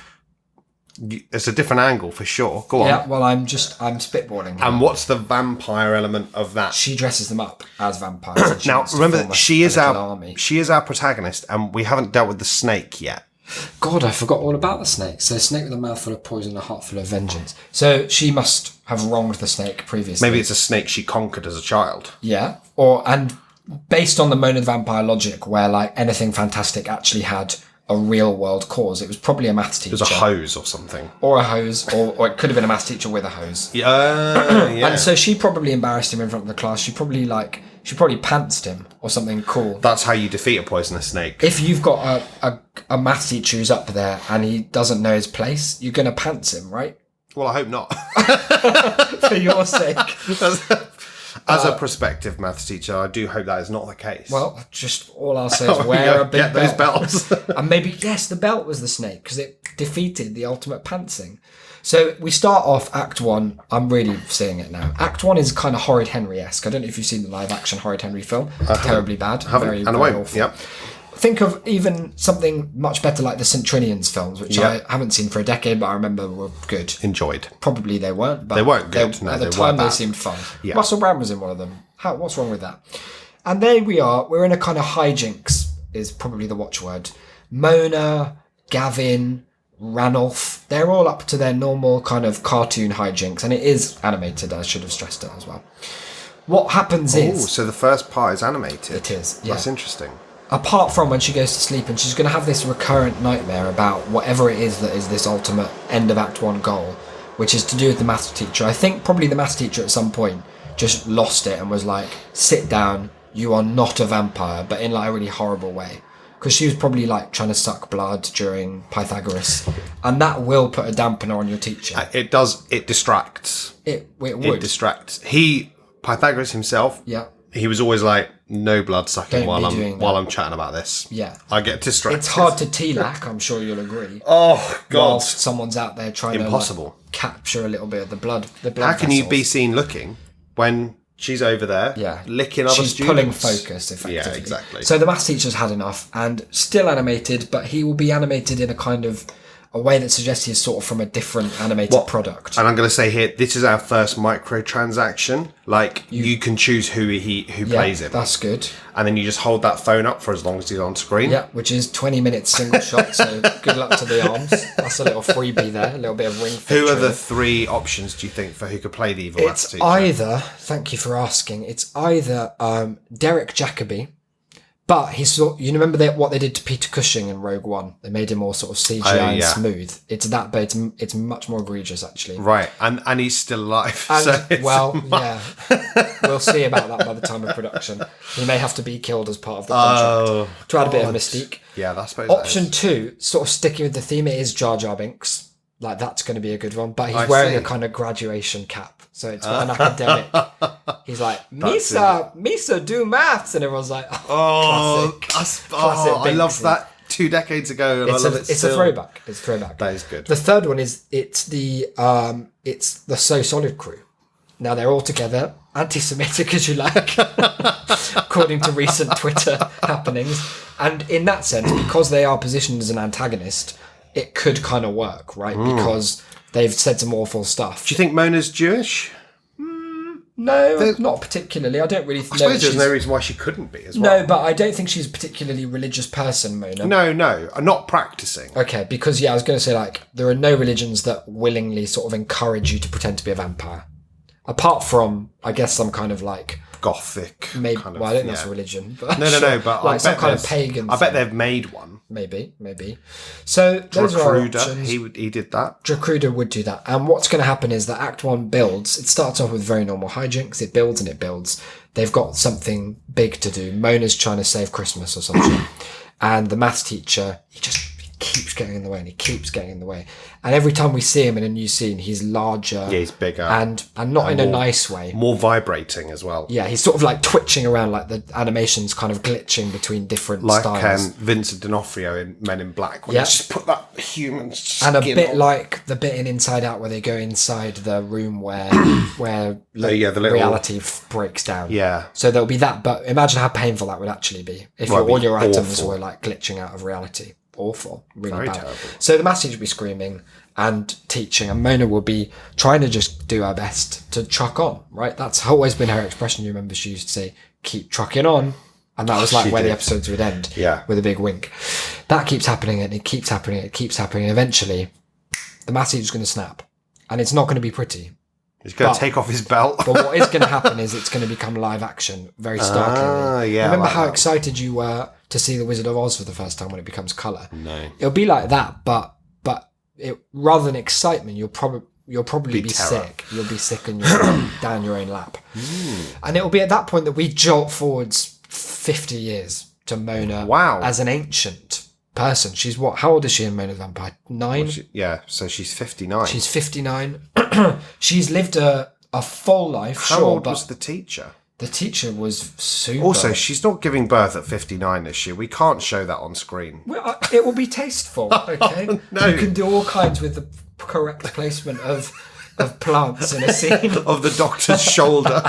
It's a different angle for sure. Go on. Yeah, well, I'm spitballing here. And what's the vampire element of that? She dresses them up as vampires. and she Now, wants to remember, form that she is a little our army. she is our protagonist, and we haven't dealt with the snake yet. God, I forgot all about the snake. So, a snake with a mouth full of poison and a heart full of vengeance. So, she must have wronged the snake previously. Maybe it's a snake she conquered as a child. Yeah. And based on the Mona the Vampire logic, where like anything fantastic actually had a real world cause, it was probably a maths teacher. It was a hose or something. Or a hose, or it could have been a maths teacher with a hose. Yeah. And so she probably embarrassed him in front of the class. She probably pantsed him or something cool. That's how you defeat a poisonous snake. If you've got a maths teacher who's up there and he doesn't know his place, you're going to pants him, right? Well, I hope not. For your sake. As a prospective maths teacher, I do hope that is not the case. Well, just all I'll say is wear a big get those belt. belts. And maybe, yes, the belt was the snake because it defeated the ultimate pantsing. So we start off Act 1. I'm really seeing it now. Act 1 is kind of Horrid Henry-esque. I don't know if you've seen the live-action Horrid Henry film. It's terribly bad. Very, and I very won't. awful. Yep. Think of even something much better like the St. Trinian's films, which I haven't seen for a decade, but I remember were good. Enjoyed. Probably they weren't, but They weren't good. No, at the they time were they bad. seemed fun. Yeah. Russell Brand was in one of them. What's wrong with that? And there we are. We're in a kind of hijinks is probably the watchword. Mona, Gavin, Ranulph, they're all up to their normal kind of cartoon hijinks, and it is animated. I should have stressed it as well. What happens Oh, is so the first part is animated. it is, yeah. That's interesting. Apart from when she goes to sleep and she's going to have this recurrent nightmare about whatever it is that is this ultimate end of Act 1 goal, which is to do with the maths teacher. I think probably the maths teacher at some point just lost it and was like, sit down, you are not a vampire, but in like a really horrible way. Because she was probably like trying to suck blood during Pythagoras. And that will put a dampener on your teacher. It does. It distracts. It would. It distracts. Pythagoras himself, Yeah. he was always like, no blood sucking Don't be doing that. while I'm chatting about this. Yeah. I get distracted. It's hard to TLAC, I'm sure you'll agree. Oh, God. Whilst someone's out there trying Impossible. to like, capture a little bit of the blood. How can you vessels. be seen looking when she's over there licking other She's students? pulling focus, effectively. Yeah, exactly. So the maths teacher's had enough and still animated, but he will be animated in a kind of a way that suggests he's sort of from a different animated product. And I'm going to say here, this is our first microtransaction. Like, you can choose who plays him. That's good. And then you just hold that phone up for as long as he's on screen. Yeah, which is 20 minutes single shot, so good luck to the arms. That's a little freebie there, a little bit of ring Who are featuring. the three options, do you think, for who could play the evil maths It's teacher? either, thank you for asking, it's either Derek Jacobi, but he's you remember what they did to Peter Cushing in Rogue One? They made him all sort of CGI and smooth. It's that, but it's much more egregious actually. Right, and he's still alive. And, so it's yeah, we'll see about that by the time of production. He may have to be killed as part of the contract to add a bit of mystique. Yeah, that's suppose Option that is. 2, sort of sticking with the theme, it is Jar Jar Binks. Like that's going to be a good one, but he's I wearing see. a kind of graduation cap, so it's an academic. He's like, Misa, do maths, and everyone's like, classic I loved Binksy. that 2 decades ago, and I love it It's still. a throwback. It's a throwback. That is good. The third one is it's the So Solid crew. Now they're all together, anti-Semitic as you like, according to recent Twitter happenings. And in that sense, because they are positioned as an antagonist, it could kind of work, right? Because they've said some awful stuff. Do you think Mona's Jewish? No, not particularly. I don't really I know. suppose there's no reason why she couldn't be as well. No, but I don't think she's a particularly religious person, Mona. No, I'm not practicing. Okay, because I was going to say like there are no religions that willingly sort of encourage you to pretend to be a vampire, apart from I guess some kind of like Gothic. maybe. kind of, Well, I don't know yeah. if it's a religion, but No, sure. but like I some bet kind of there's- pagan. I bet thing. they've made one. Maybe. So those are our Recruiter, options. he did that. Drakruder would do that. And what's going to happen is that Act 1 builds. It starts off with very normal hijinks. It builds and it builds. They've got something big to do. Mona's trying to save Christmas or something. And the maths teacher, he keeps getting in the way and he keeps getting in the way. And every time we see him in a new scene, he's larger. Yeah, he's bigger. And not in a nice way. More vibrating as well. Yeah, he's sort of like twitching around, like the animation's kind of glitching between different styles. Like Vincent D'Onofrio in Men in Black, when Yeah. he just put that human skin And a bit on. like the bit in Inside Out where they go inside the room where the little- reality breaks down. Yeah. So there'll be that, but imagine how painful that would actually be if Well, it'd all be your atoms awful. were like glitching out of reality. Awful. Really Very bad. terrible. So the math teacher will be screaming and teaching, and Mona will be trying to just do her best to truck on, right? That's always been her expression. You remember she used to say, keep trucking on. And that was like She where the did. episodes would end. Yeah. With a big wink. That keeps happening and it keeps happening and it keeps happening. And eventually the math teacher's going to snap. And it's not going to be pretty. He's going but- to take off his belt. But what is going to happen is it's going to become live action very startlingly. Yeah, I Remember like how that. excited you were to see The Wizard of Oz for the first time when it becomes colour? No. It'll be like that, but rather than excitement, you'll probably be terror. sick. You'll be sick and you're down your own lap. And it'll be at that point that we jolt forwards 50 years to Mona Wow. as an ancient person. She's what? How old is she in Mona the Vampire? 9? Yeah, so she's 59. She's 59. She's lived a full life, How sure, old but was the teacher? the teacher was super. Also, she's not giving birth at 59 this year. We can't show that on screen. Well, it will be tasteful, okay? no. You can do all kinds with the correct placement of plants in a scene. Of the doctor's shoulder.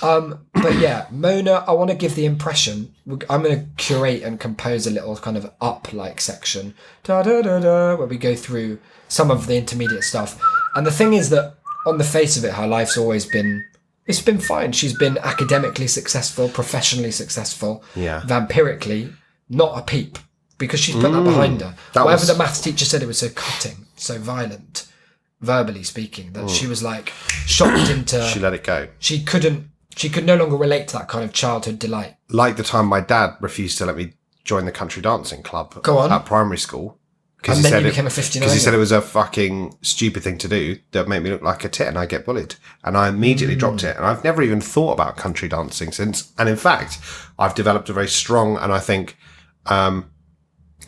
But yeah, Mona, I want to give the impression, I'm going to curate and compose a little kind of up-like section, where we go through some of the intermediate stuff. And the thing is that on the face of it, her life's always been, it's been fine. She's been academically successful, professionally successful, Yeah. vampirically, not a peep, because she's put that behind her. That Whatever was- the maths teacher said, it was so cutting, so violent, verbally speaking, that she was like shocked into... She let it go. She could no longer relate to that kind of childhood delight. Like the time my dad refused to let me join the country dancing club Go on. at primary school. And then you became a 59. Because he said it was a fucking stupid thing to do that made me look like a tit and I get bullied. And I immediately dropped it. And I've never even thought about country dancing since. And in fact, I've developed a very strong, and I think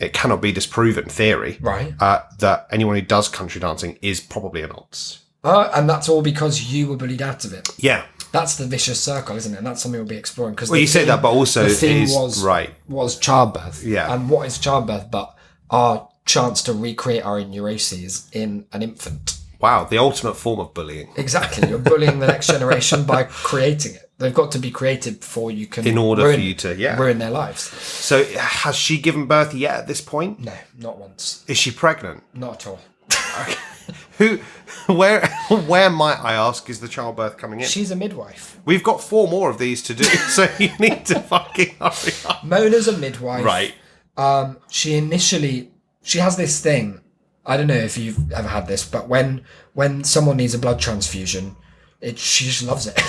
it cannot be disproven theory, Right. that anyone who does country dancing is probably an nonce. And that's all because you were bullied out of it. Yeah. That's the vicious circle, isn't it? And that's something we'll be exploring. Because Well, you say that, but also the theme is right. was childbirth. Yeah. And what is childbirth but our chance to recreate our neuroses in an infant? Wow, the ultimate form of bullying. Exactly. You're bullying the next generation by creating it. They've got to be created before you can In order for you to, yeah. ruin their lives. So has she given birth yet at this point? No, not once. Is she pregnant? Not at all. Where might I ask is the childbirth coming in? She's a midwife. We've got 4 more of these to do, so you need to fucking hurry up. Mona's a midwife. Right. She has this thing. I don't know if you've ever had this, but when someone needs a blood transfusion, she just loves it.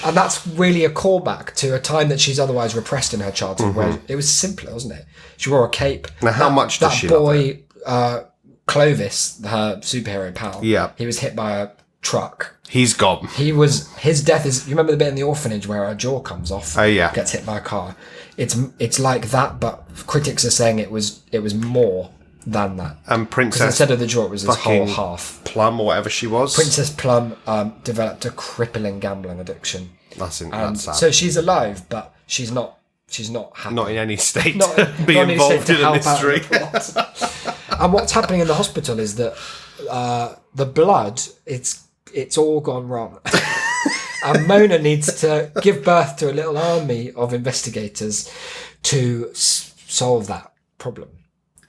And that's really a callback to a time that she's otherwise repressed in her childhood, where it was simpler, wasn't it? She wore a cape. Now, how much does that she love it? boy, Clovis, her superhero pal, Yeah. he was hit by a truck. He's gone. His death is, you remember the bit in the orphanage where her jaw comes off? Oh, yeah. Gets hit by a car. It's like that, but critics are saying it was more than that. And Because Princess instead of the jaw, it was this whole fucking half. Plum or whatever she was. Princess Plum developed a crippling gambling addiction. That's And sad. so she's alive, but she's not happy. Not in any state Not- to be not in any involved state in to a help out in mystery. the plot. And what's happening in the hospital is that the blood, it's all gone wrong. And Mona needs to give birth to a little army of investigators to solve that problem.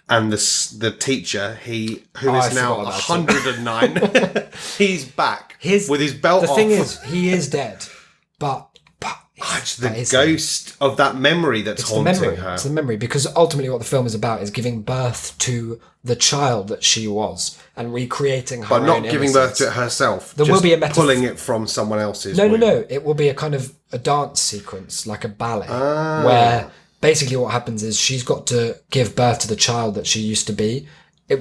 And the teacher, who Oh, I is now forgot about 109, he's back with his belt The off. thing is, he is dead, but It's that the is ghost of that memory that's It's the haunting memory. her. It's the memory, because ultimately what the film is about is giving birth to the child that she was and recreating her But not own giving birth innocence. to it herself. There just will be a metaphor- pulling it from someone else's No. womb. It will be a kind of a dance sequence, like a ballet, Ah. where basically what happens is she's got to give birth to the child that she used to be.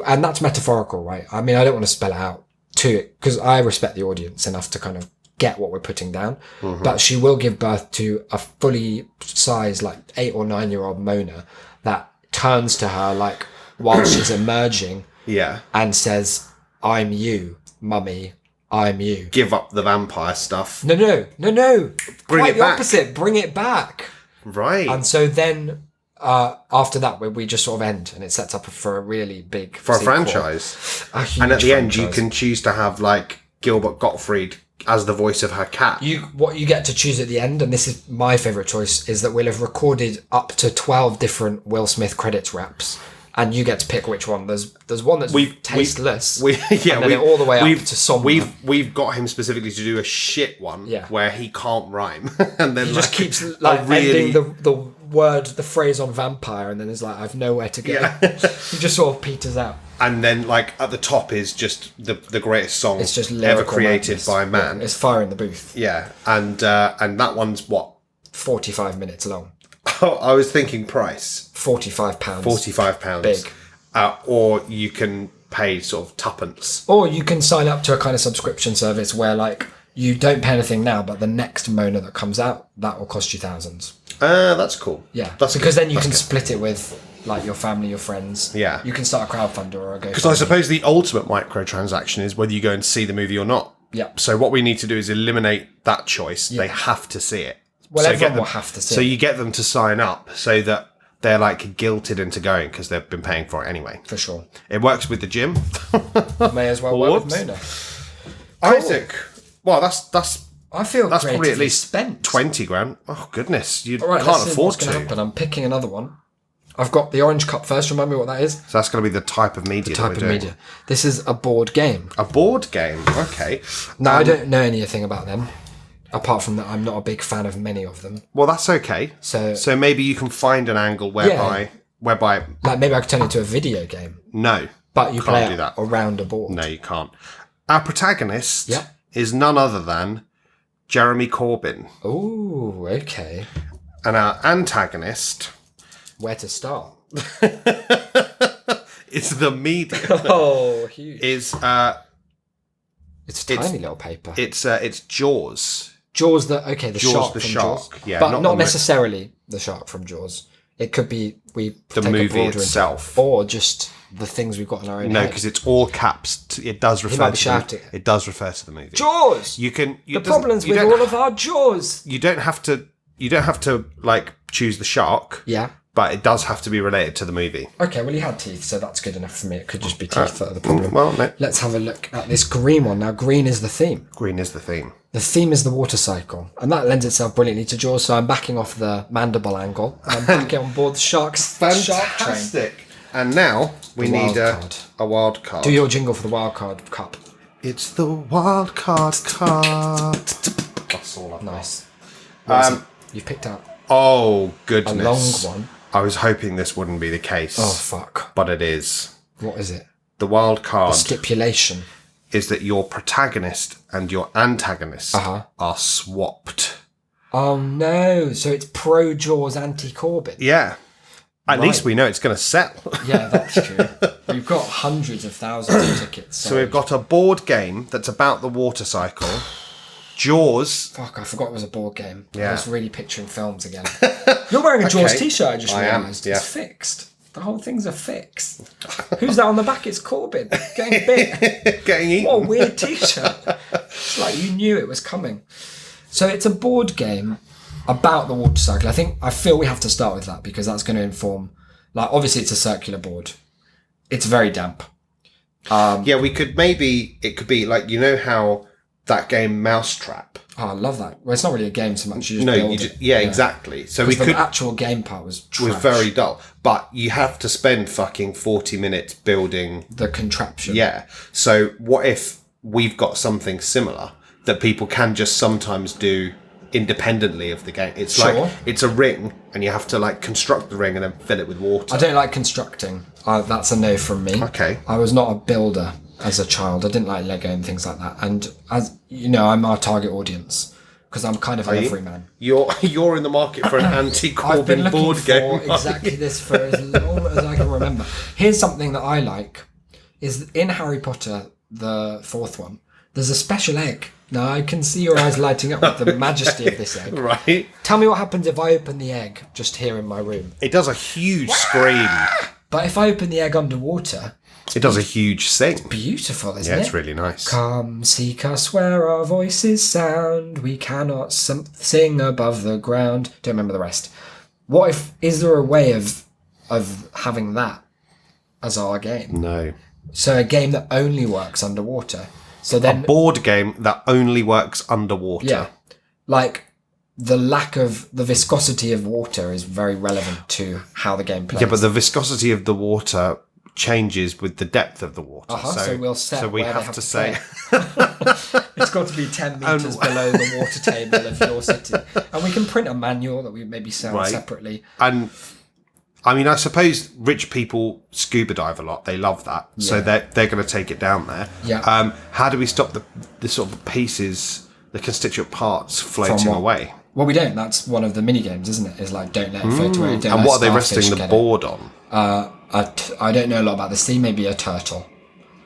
And that's metaphorical, right? I mean, I don't want to spell it out to it, because I respect the audience enough to kind of get what we're putting down. Mm-hmm. But she will give birth to a fully sized, like 8 or 9 year old Mona that turns to her like while she's emerging Yeah. and says, "I'm you, mummy. I'm you." Give up the vampire stuff. No. Bring Quite it the back. opposite. Bring it back. Right. And so then, after that, we just sort of end, and it sets up for a really big For a sequel. franchise. A huge And at the end, you franchise. can choose to have, like, Gilbert Gottfried as the voice of her cat. What you get to choose at the end, and this is my favourite choice, is that we'll have recorded up to 12 different Will Smith credits raps, and you get to pick which one. There's one that's tasteless, and then all the way up to somber. We've got him specifically to do a shit one where he can't rhyme, and then He just keeps like ending the phrase on vampire, and then it's like, I've nowhere to go. He just sort of peters out. and then like at the top is just the greatest song It's just ever lyrical created madness. by man. It's Fire in the Booth. Yeah, and that one's what? 45 minutes long. Oh, I was thinking price. £45. £45. Big. Or you can pay sort of tuppence. Or you can sign up to a kind of subscription service where like you don't pay anything now, but the next Mona that comes out, that will cost you thousands. That's cool. Yeah, That's because good. then you That's can good. split it with like your family, your friends. Yeah. You can start a crowdfunder or a GoFundMe. Because I suppose the ultimate microtransaction is whether you go and see the movie or not. Yeah. So what we need to do is eliminate that choice. They have to see it. Well, So everyone get them- will have to see So it. you get them to sign up so that they're like guilted into going because they've been paying for it anyway. For sure. It works with the gym. May as well work with Whoops. Mona. Isaac. Well, that's I feel That's probably at creatively least spent. 20 grand. Oh, goodness. You All right, can't let's see afford what's going to to. happen. I'm picking another one. I've got the Orange Cup first. Remind me what that is. So that's going to be the type of media that Type we're of doing. media. This is a board game. A board game. Okay. Now, I don't know anything about them. Apart from that, I'm not a big fan of many of them. Well, that's okay. So maybe you can find an angle whereby like maybe I could turn it into a video game. no. But you Can't play do it that. around a board. No, you can't. Our protagonist Yeah. is none other than Jeremy Corbyn. Ooh, okay. And our antagonist Where to start? is the media. Oh, huge. is It's tiny little paper. it's Jaws. Jaws, the Jaws shark the from shark, Jaws. yeah, but not not the necessarily the shark from Jaws. It could be we The take a movie broader itself. or just the things we've got in our own No, head. because it's all caps. It does refer might be to shouting. it does refer to the movie. Jaws. You can The problems with all of our Jaws. you don't have to like choose the shark. Yeah. But it does have to be related to the movie. Okay, well, he had teeth, so that's good enough for me. It could just be teeth that are the problem. Well, no. Let's have a look at this green one. Now, green is the theme. Green is the theme. The theme is the water cycle, and that lends itself brilliantly to Jaws, so I'm backing off the mandible angle. I'm backing on board the shark train. Fantastic. And now we The need wild card. a wild card. Do your jingle for the wild card cup. It's the wild card card. That's all I've got. Nice. What is it? You've picked out Oh, a goodness. long one. I was hoping this wouldn't be the case. Oh, fuck. But it is. What is it? The wild card Stipulation. is that your protagonist and your antagonist Uh-huh. are swapped. Oh, no. So it's pro Jaws, anti Corbyn. Yeah. At Right. least we know it's going to sell. Yeah, that's true. We've got hundreds of thousands of tickets. So we've got a board game that's about the water cycle. Jaws. Fuck, I forgot it was a board game. Yeah. I was really picturing films again. You're wearing a Jaws Okay. t-shirt, I just I am, realised. yeah. It's fixed. The whole thing's a fix. Who's that on the back? It's Corbyn. Getting bit. Getting eaten. What a weird t-shirt. It's like you knew it was coming. So it's a board game about the water cycle. I feel we have to start with that because that's going to inform. Like, obviously, it's a circular board. It's very damp. Yeah, we could maybe, it could be like, you know how that game Mousetrap? Oh, I love that. Well, it's not really a game so much. You just No, build you it. just, yeah, exactly. So we The could, actual game part was trash. was very dull. But you have to spend fucking 40 minutes building. The contraption. Yeah. So what if we've got something similar that people can just sometimes do independently of the game? It's Sure. like, it's a ring and you have to like construct the ring and then fill it with water. I don't like constructing. That's a no from me. Okay. I was not a builder as a child. I didn't like Lego and things like that. And as you know, I'm our target audience because I'm kind of an you? everyman. You're in the market for an I've been anti-Corbyn looking board for game. exactly this for as long as I can remember. Here's something that I like: is in Harry Potter, the fourth one. There's a special egg No, I can see your eyes lighting up with the majesty of this egg. Right? Tell me what happens if I open the egg just here in my room. It does a huge scream. But if I open the egg underwater, It does a huge sing. beautiful, isn't Yeah, it? it's really nice. Come seek us where our voices sound. We cannot sing above the ground. Don't remember the rest. What if? Is there a way of having that as our game? No. So a game that only works underwater. So then, Board game that only works underwater. yeah, like the lack of the viscosity of water is very relevant to how the game plays. Yeah, but the viscosity of the water changes with the depth of the water. So we'll set. So we where they have to play. say, It's got to be 10 metres below the water table of your city. And we can print a manual that we maybe sell Right. separately. and I mean, I suppose rich people scuba dive a lot. They love that, so Yeah. they're going to take it down there. Yeah. How do we stop the sort of pieces, the constituent parts floating what? away? Well, we don't. That's one of the mini games, isn't it? Is like, don't let it float away. Don't And let what are they starfish resting the get it. board on? I don't know a lot about the sea. Maybe a turtle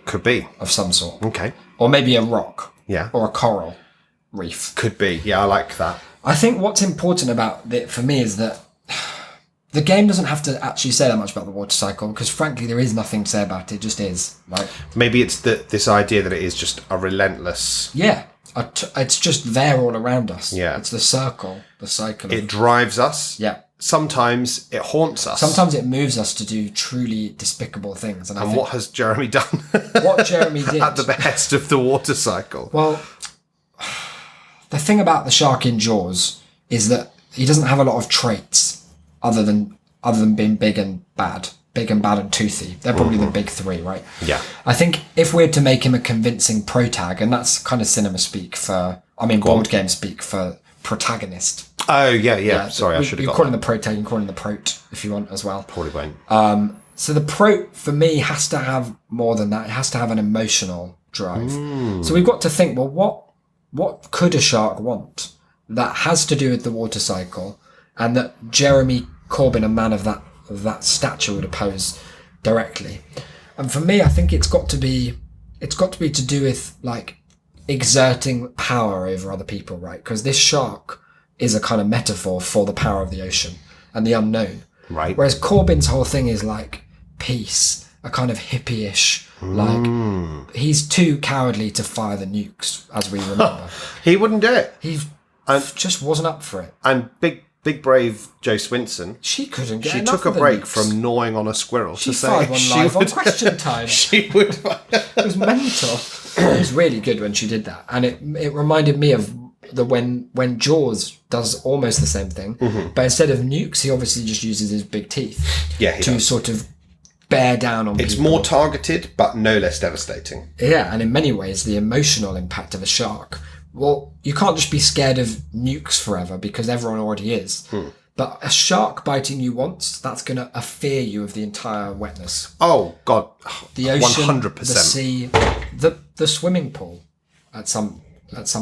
Could be. of some sort. Okay. Or maybe a rock. Yeah. Or a coral reef. Could be. Yeah, I like that. I think what's important about it for me is that the game doesn't have to actually say that much about the water cycle, because frankly there is nothing to say about it. It just is. Right? Maybe it's this idea that it is just a relentless. Yeah. It's just there all around us. Yeah. It's the circle, the cycle. It drives us. Yeah. Sometimes it haunts us. Sometimes it moves us to do truly despicable things. And I And think what has Jeremy done what Jeremy did. at the behest of the water cycle? Well, the thing about the shark in Jaws is that he doesn't have a lot of traits other than being big and bad and toothy. They're probably the big three, right? Yeah. I think if we're to make him a convincing protag, and that's kind of cinema speak for, board game speak for protagonist. Oh, yeah. Sorry, I should have You got call that. him the protag, you can call him the prot if you want as well. Probably won't. So the prot for me has to have more than that. It has to have an emotional drive. So we've got to think, well, what could a shark want that has to do with the water cycle, and that Jeremy Corbyn, a man of that stature, would oppose directly? And for me, I think it's got to be to do with like exerting power over other people, right? Because this shark is a kind of metaphor for the power of the ocean and the unknown. Right. Whereas Corbyn's whole thing is like peace, a kind of hippie-ish, like he's too cowardly to fire the nukes, as we remember. He wouldn't do it. He just wasn't up for it. And big brave Joe Swinson, She couldn't get she enough took a of the break nukes. from gnawing on a squirrel She to say fired one she live on would. Question Time. She would. It was mental. It was really good when she did that, and it reminded me of when Jaws does almost the same thing, but instead of nukes, he obviously just uses his big teeth Yeah, he to does. sort of bear down on It's people. more targeted, but no less devastating. Yeah, and in many ways, the emotional impact of a shark. Well, you can't just be scared of nukes forever because everyone already is. But a shark biting you once, that's going to fear you of the entire wetness. Oh God, The ocean, 100%. the sea, the swimming pool at some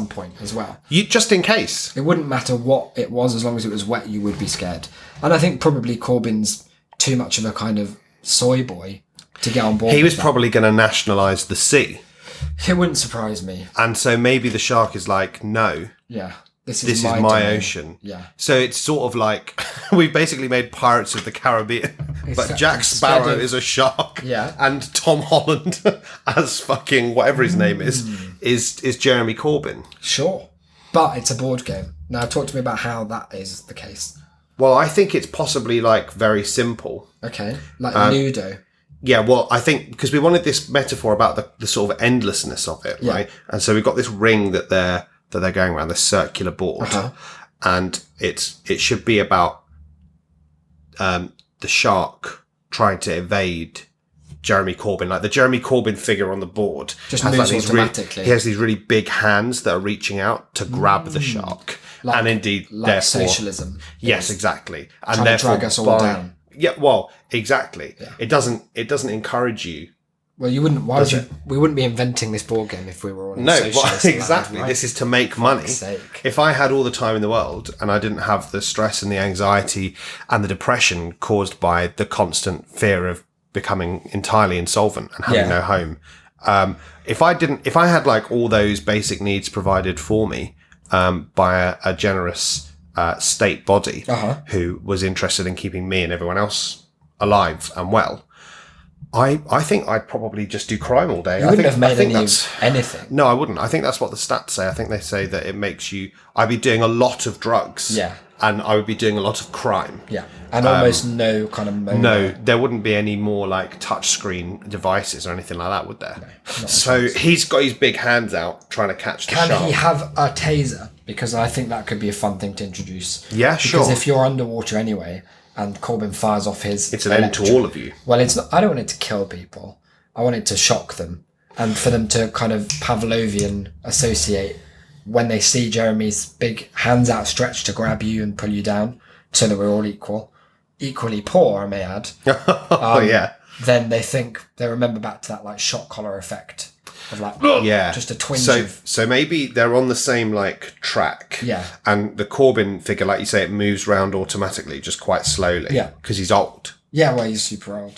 point as well. You just in case. It wouldn't matter what it was, as long as it was wet, you would be scared. And I think probably Corbyn's too much of a kind of soy boy to get on board. He with was that. probably going to nationalise the sea, It wouldn't surprise me. and so maybe the shark is like, no, Yeah. This this is my domain. ocean. Yeah. So it's sort of like we basically made Pirates of the Caribbean, but Exactly. Jack Sparrow Instead of- is a shark, Yeah. and Tom Holland as fucking whatever his name is Jeremy Corbyn. Sure. But it's a board game. Now talk to me about how that is the case. Well, I think it's possibly like very simple. Okay. Like Ludo. Yeah, well, I think because we wanted this metaphor about the sort of endlessness of it, Yeah. right? And so we've got this ring that they're going around, this circular board, and it should be about the shark trying to evade Jeremy Corbyn. Like the Jeremy Corbyn figure on the board Just has moves these automatically. he has these really big hands that are reaching out to grab the shark, and indeed, Like therefore, socialism. yes, exactly, and Trying to therefore drag us all by- down. Yeah, well, exactly. It doesn't encourage you. Well, you wouldn't. Why would you? We wouldn't be inventing this board game if we were all in No, socialist well, land, exactly. right? This is to make money. sake. If I had all the time in the world and I didn't have the stress and the anxiety and the depression caused by the constant fear of becoming entirely insolvent and having Yeah. no home If I had like all those basic needs provided for me by a generous state body who was interested in keeping me and everyone else alive and well, I think I'd probably just do crime all day. You wouldn't have made anything. No, I wouldn't. I think that's what the stats say. I think they say that it makes you. I'd be doing a lot of drugs. Yeah. And I would be doing a lot of crime. Yeah. And almost no kind of moment. No, there wouldn't be any more like touchscreen devices or anything like that, would there? No, so he's got his big hands out trying to catch the shark. Can he have a taser? Because I think that could be a fun thing to introduce. Yeah, sure. Because if you're underwater anyway, and Corbin fires off his... It's an end to all of you. Well, it's not, I don't want it to kill people. I want it to shock them. And for them to kind of Pavlovian associate when they see Jeremy's big hands outstretched to grab you and pull you down so that we're all equal. Equally poor, I may add. Yeah. Then they remember back to that like shock collar effect of like just a twinge so maybe they're on the same like track. Yeah. And the Corbin figure, like you say, it moves round automatically, just quite slowly. Yeah. Because he's old. Yeah, well, he's super old.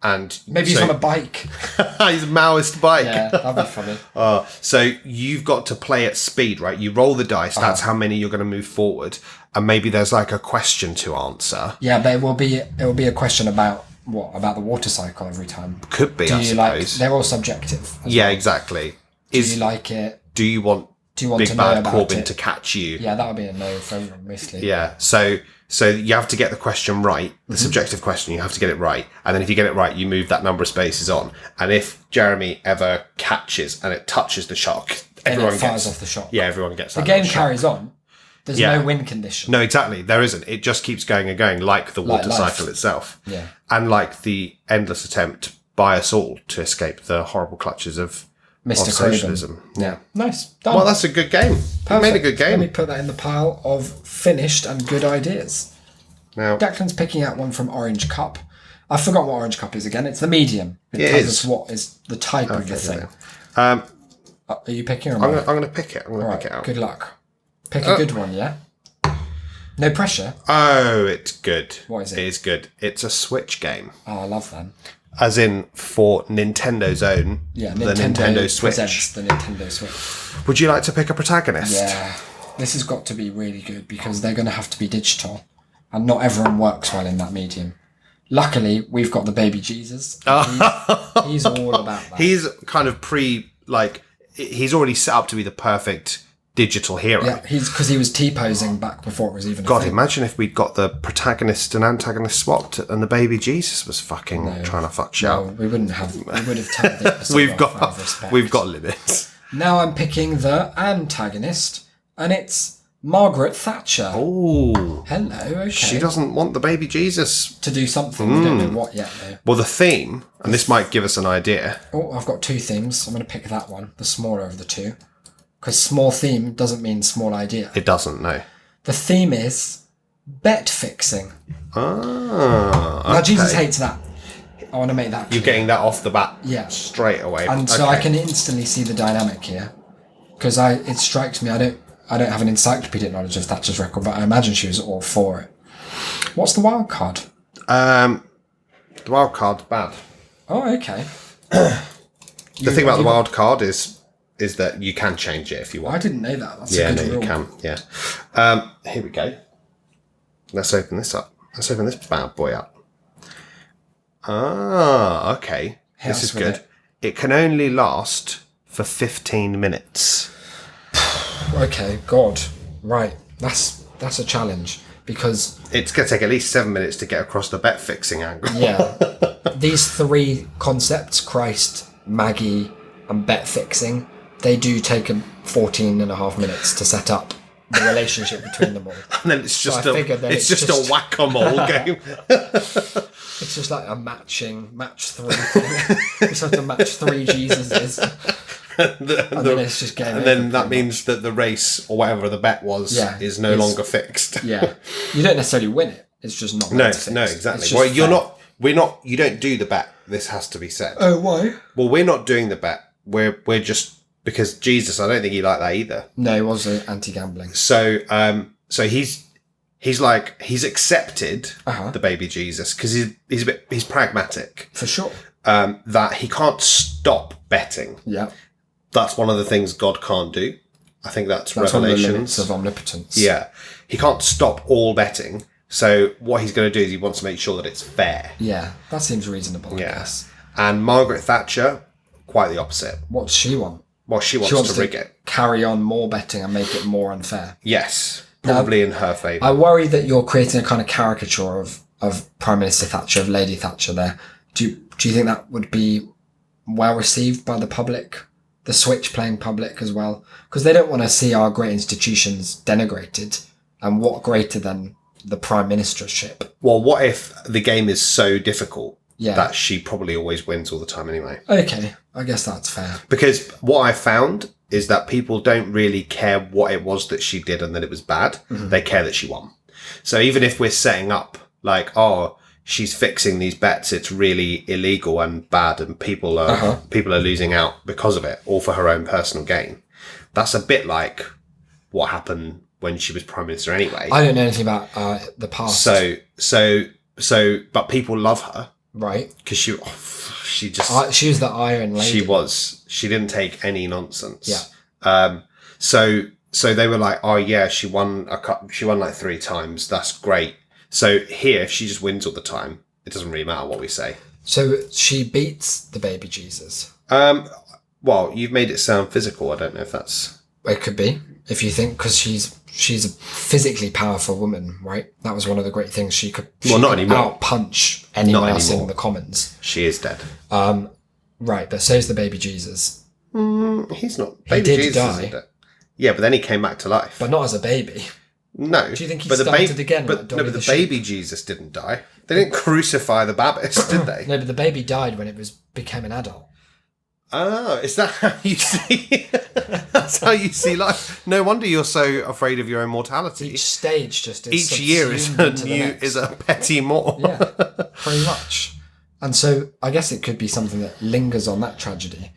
And maybe he's on a bike. He's a Maoist bike. Yeah, that'd be funny. So you've got to play at speed, right? You roll the dice. That's how many you're going to move forward. And maybe there's like a question to answer. Yeah, but it will be a question about about the water cycle every time. Could be, I suppose. They're all subjective. Yeah, exactly. Do you like it? Do you want Big to know Bad about Corbin to catch you? Yeah, that would be a no for everyone, mostly. Yeah, so you have to get the question right, the subjective question, you have to get it right. And then if you get it right, you move that number of spaces on. And if Jeremy ever catches and it touches the shark, everyone fires off the shark. Yeah, everyone gets that. The game carries on. There's no win condition. No, exactly. There isn't. It just keeps going and going, like the water cycle itself. Yeah. And like the endless attempt by us all to escape the horrible clutches of Mr. socialism. Yeah. Nice. Done. Well, that's a good game. You made a good game. Let me put that in the pile of finished and good ideas. Now, Declan's picking out one from Orange Cup. I forgot what Orange Cup is again. It's the medium. It is. tells us what is the type of the thing. Are you picking or I'm going to pick it. I'm going to pick it out. Good luck. Pick a good one, yeah? No pressure. Oh, it's good. What is it? It is good. It's a Switch game. Oh, I love that. As in for Nintendo's own, the Nintendo Switch. Presents the Nintendo Switch. Would you like to pick a protagonist? Yeah. This has got to be really good because they're going to have to be digital. And not everyone works well in that medium. Luckily, we've got the baby Jesus. He's all about that. He's kind of he's already set up to be the perfect digital hero. Yeah, because he was T-posing back before it was even God, a thing. imagine if we'd got the protagonist and antagonist swapped and the baby Jesus was fucking trying to fuck shit up. We wouldn't have. We would have taken the We've got limits. Now I'm picking the antagonist, and it's Margaret Thatcher. Oh. Hello, okay. She doesn't want the baby Jesus to do something. We don't know what yet, though. Well, the theme, and this might give us an idea. Oh, I've got two themes. I'm going to pick that one, the smaller of the two. Because small theme doesn't mean small idea. It doesn't, no. The theme is bet fixing. Ah, okay. Now, Jesus hates that. I want to make that clear. You're getting that off the bat straight away. And so I can instantly see the dynamic here. Because it strikes me, I don't have an encyclopedic knowledge of Thatcher's record, but I imagine she was all for it. What's the wild card? The wild card's bad. Oh, okay. The thing about the wild card is that you can change it if you want. I didn't know that. That's a good rule. You can. Yeah. Here we go. Let's open this up. Let's open this bad boy up. Ah, okay. This is good. It can only last for 15 minutes. Okay, God. Right. That's a challenge because it's going to take at least 7 minutes to get across the bet fixing angle. Yeah. These three concepts, Christ, Maggie, and bet fixing, they do take 14 and a half minutes to set up the relationship between them all. And then it's just a whack-a-mole game. It's just like a match 3 thing. It's like to match 3 Jesuses. Then it's just game. And then that means that the race or whatever the bet was is no longer fixed. Yeah. You don't necessarily win it. It's just not fixed. No, exactly. Well, you don't do the bet. This has to be said. Oh, why? Well, we're not doing the bet. We're just because Jesus, I don't think he liked that either. No, he was anti-gambling. So he's accepted the baby Jesus because he's pragmatic for sure. that he can't stop betting. Yeah. That's one of the things God can't do. I think that's One of the limits Revelations. of omnipotence. Yeah. He can't stop all betting. So what he's going to do is he wants to make sure that it's fair. Yeah, that seems reasonable, I guess. And Margaret Thatcher, quite the opposite. What does she want? Well, she wants to rig it. Carry on more betting and make it more unfair. Yes. Probably in her favour. I worry that you're creating a kind of caricature of Prime Minister Thatcher, of Lady Thatcher there. Do you think that would be well received by the public? The Switch playing public as well? Because they don't want to see our great institutions denigrated. And what greater than the Prime Ministership? Well, what if the game is so difficult Yeah. that she probably always wins all the time anyway? Okay, I guess that's fair. Because what I found is that people don't really care what it was that she did and that it was bad. They care that she won. So even if we're setting up like, oh, she's fixing these bets, it's really illegal and bad and people are losing out because of it, all for her own personal gain. That's a bit like what happened when she was Prime Minister anyway. I don't know anything about the past. But people love her Right. because she just... She was the Iron Lady. She didn't take any nonsense. Yeah. So they were like, oh yeah, she won like 3 times. That's great. So here, if she just wins all the time, it doesn't really matter what we say. So she beats the baby Jesus. Well, you've made it sound physical. I don't know if that's... It could be, if you think, because she's a physically powerful woman, right? That was one of the great things. She could not anymore. out-punch anyone Not else in anymore. the Commons. She is dead. Right, but so's the baby Jesus. He's not... He Baby did Jesus die. isn't dead. Yeah, but then he came back to life. But not as a baby. No. Do you think he but started again But, like no, Dolly but the the sheep? baby Jesus didn't die. They didn't crucify the Baptist, did they? No, but the baby died when it became an adult. Oh, is that how you see? That's how you see life. No wonder you're so afraid of your own mortality. Each stage just is Each year is subsumed a into the new next. is a petty more. Yeah, pretty much. And so I guess it could be something that lingers on that tragedy.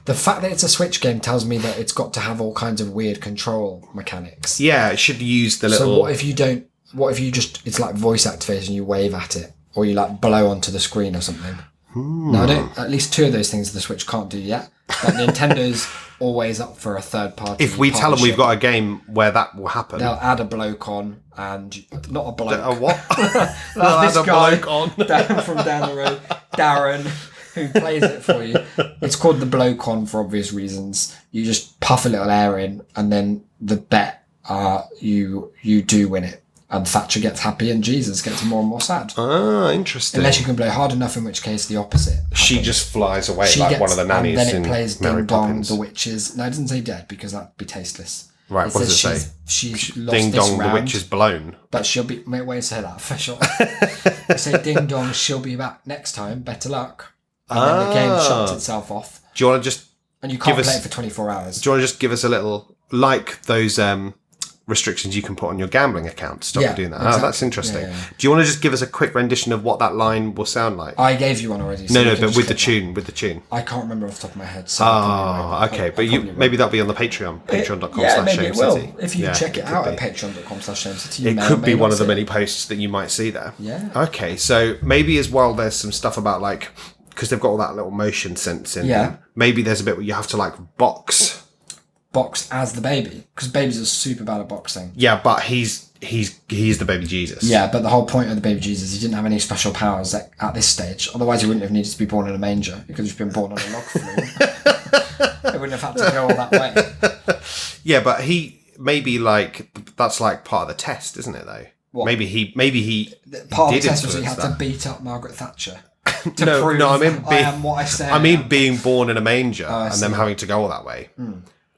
The fact that it's a Switch game tells me that it's got to have all kinds of weird control mechanics. Yeah, it should use the little. So what if you don't? What if you just? It's like voice activation. You wave at it, or you like blow onto the screen or something. No, I don't. At least 2 of those things the Switch can't do yet. But Nintendo's always up for a third party. If we tell them we've got a game where that will happen, they'll add a bloke on, and not a bloke. a what? This add a guy bloke on. down from down the road, Darren, who plays it for you. It's called the Blowcon for obvious reasons. You just puff a little air in, and then the bet you do win it, and Thatcher gets happy, and Jesus gets more and more sad. Ah, interesting. Unless you can blow hard enough, in which case the opposite. She happens. just flies away She like gets, one of the nannies and then in it plays Mary Ding Dong, Poppins. the witches. No, it doesn't say dead because that'd be tasteless. Right, what does says it say? She's lost Ding this dong, the round, witch is blown. but she'll be. Wait, say that for sure. They say ding dong, she'll be back next time. Better luck. And then the game shuts itself off, Do you want to just? and you can't Give us- play it for 24 hours. Do you want to just give us a little like those restrictions you can put on your gambling account to stop Yeah, you doing that? exactly. Oh, that's interesting. Yeah, yeah. Do you want to just give us a quick rendition of what that line will sound like? I gave you one already. So No, you no, can but just with the click that. tune, with the tune. I can't remember off the top of my head. So I Oh, okay. But I you probably will. maybe that'll be on the Patreon, patreon.com/ShameCity. Yeah, maybe it will. If you Yeah, check it could out be. at patreon.com/ShameCity, you It may or could may be not one of the see many it. posts that you might see there. Yeah. Okay, so maybe as well there's some stuff about like, because they've got all that little motion sense in Yeah. them, maybe there's a bit where you have to like box. Box as the baby, because babies are super bad at boxing. Yeah, but he's the baby Jesus. Yeah, but the whole point of the baby Jesus, he didn't have any special powers at this stage. Otherwise, he wouldn't have needed to be born in a manger. He could have been born on a log flume. He wouldn't have had to go all that way. Yeah, but he maybe like that's like part of the test, isn't it? Though What? maybe he Part of did the test was he influence had to that. beat up Margaret Thatcher. To No, prove no, I mean I am what I say. I mean being born in a manger I and them see. having to go all that way.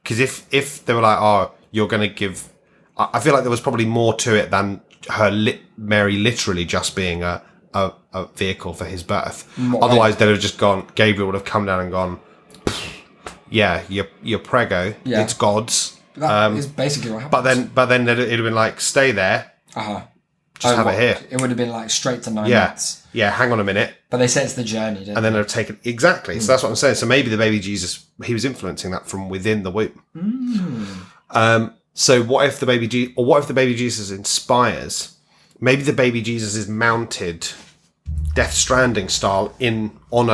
Because if they were like, oh, you're going to give, I feel like there was probably more to it than Mary literally just being a vehicle for his birth. Otherwise, they'd have just gone. Gabriel would have come down and gone. Yeah, you're prego. Yeah. It's God's. That is basically what happened. But then it'd have been like, stay there. Just have it here. It would have been like straight to 9 Yeah, months. yeah. Hang on a minute. But they say it's the journey, don't And then they've taken exactly. So that's what I'm saying. So maybe the baby Jesus, he was influencing that from within the womb. So what if the baby Jesus inspires? Maybe the baby Jesus is mounted, Death Stranding style, on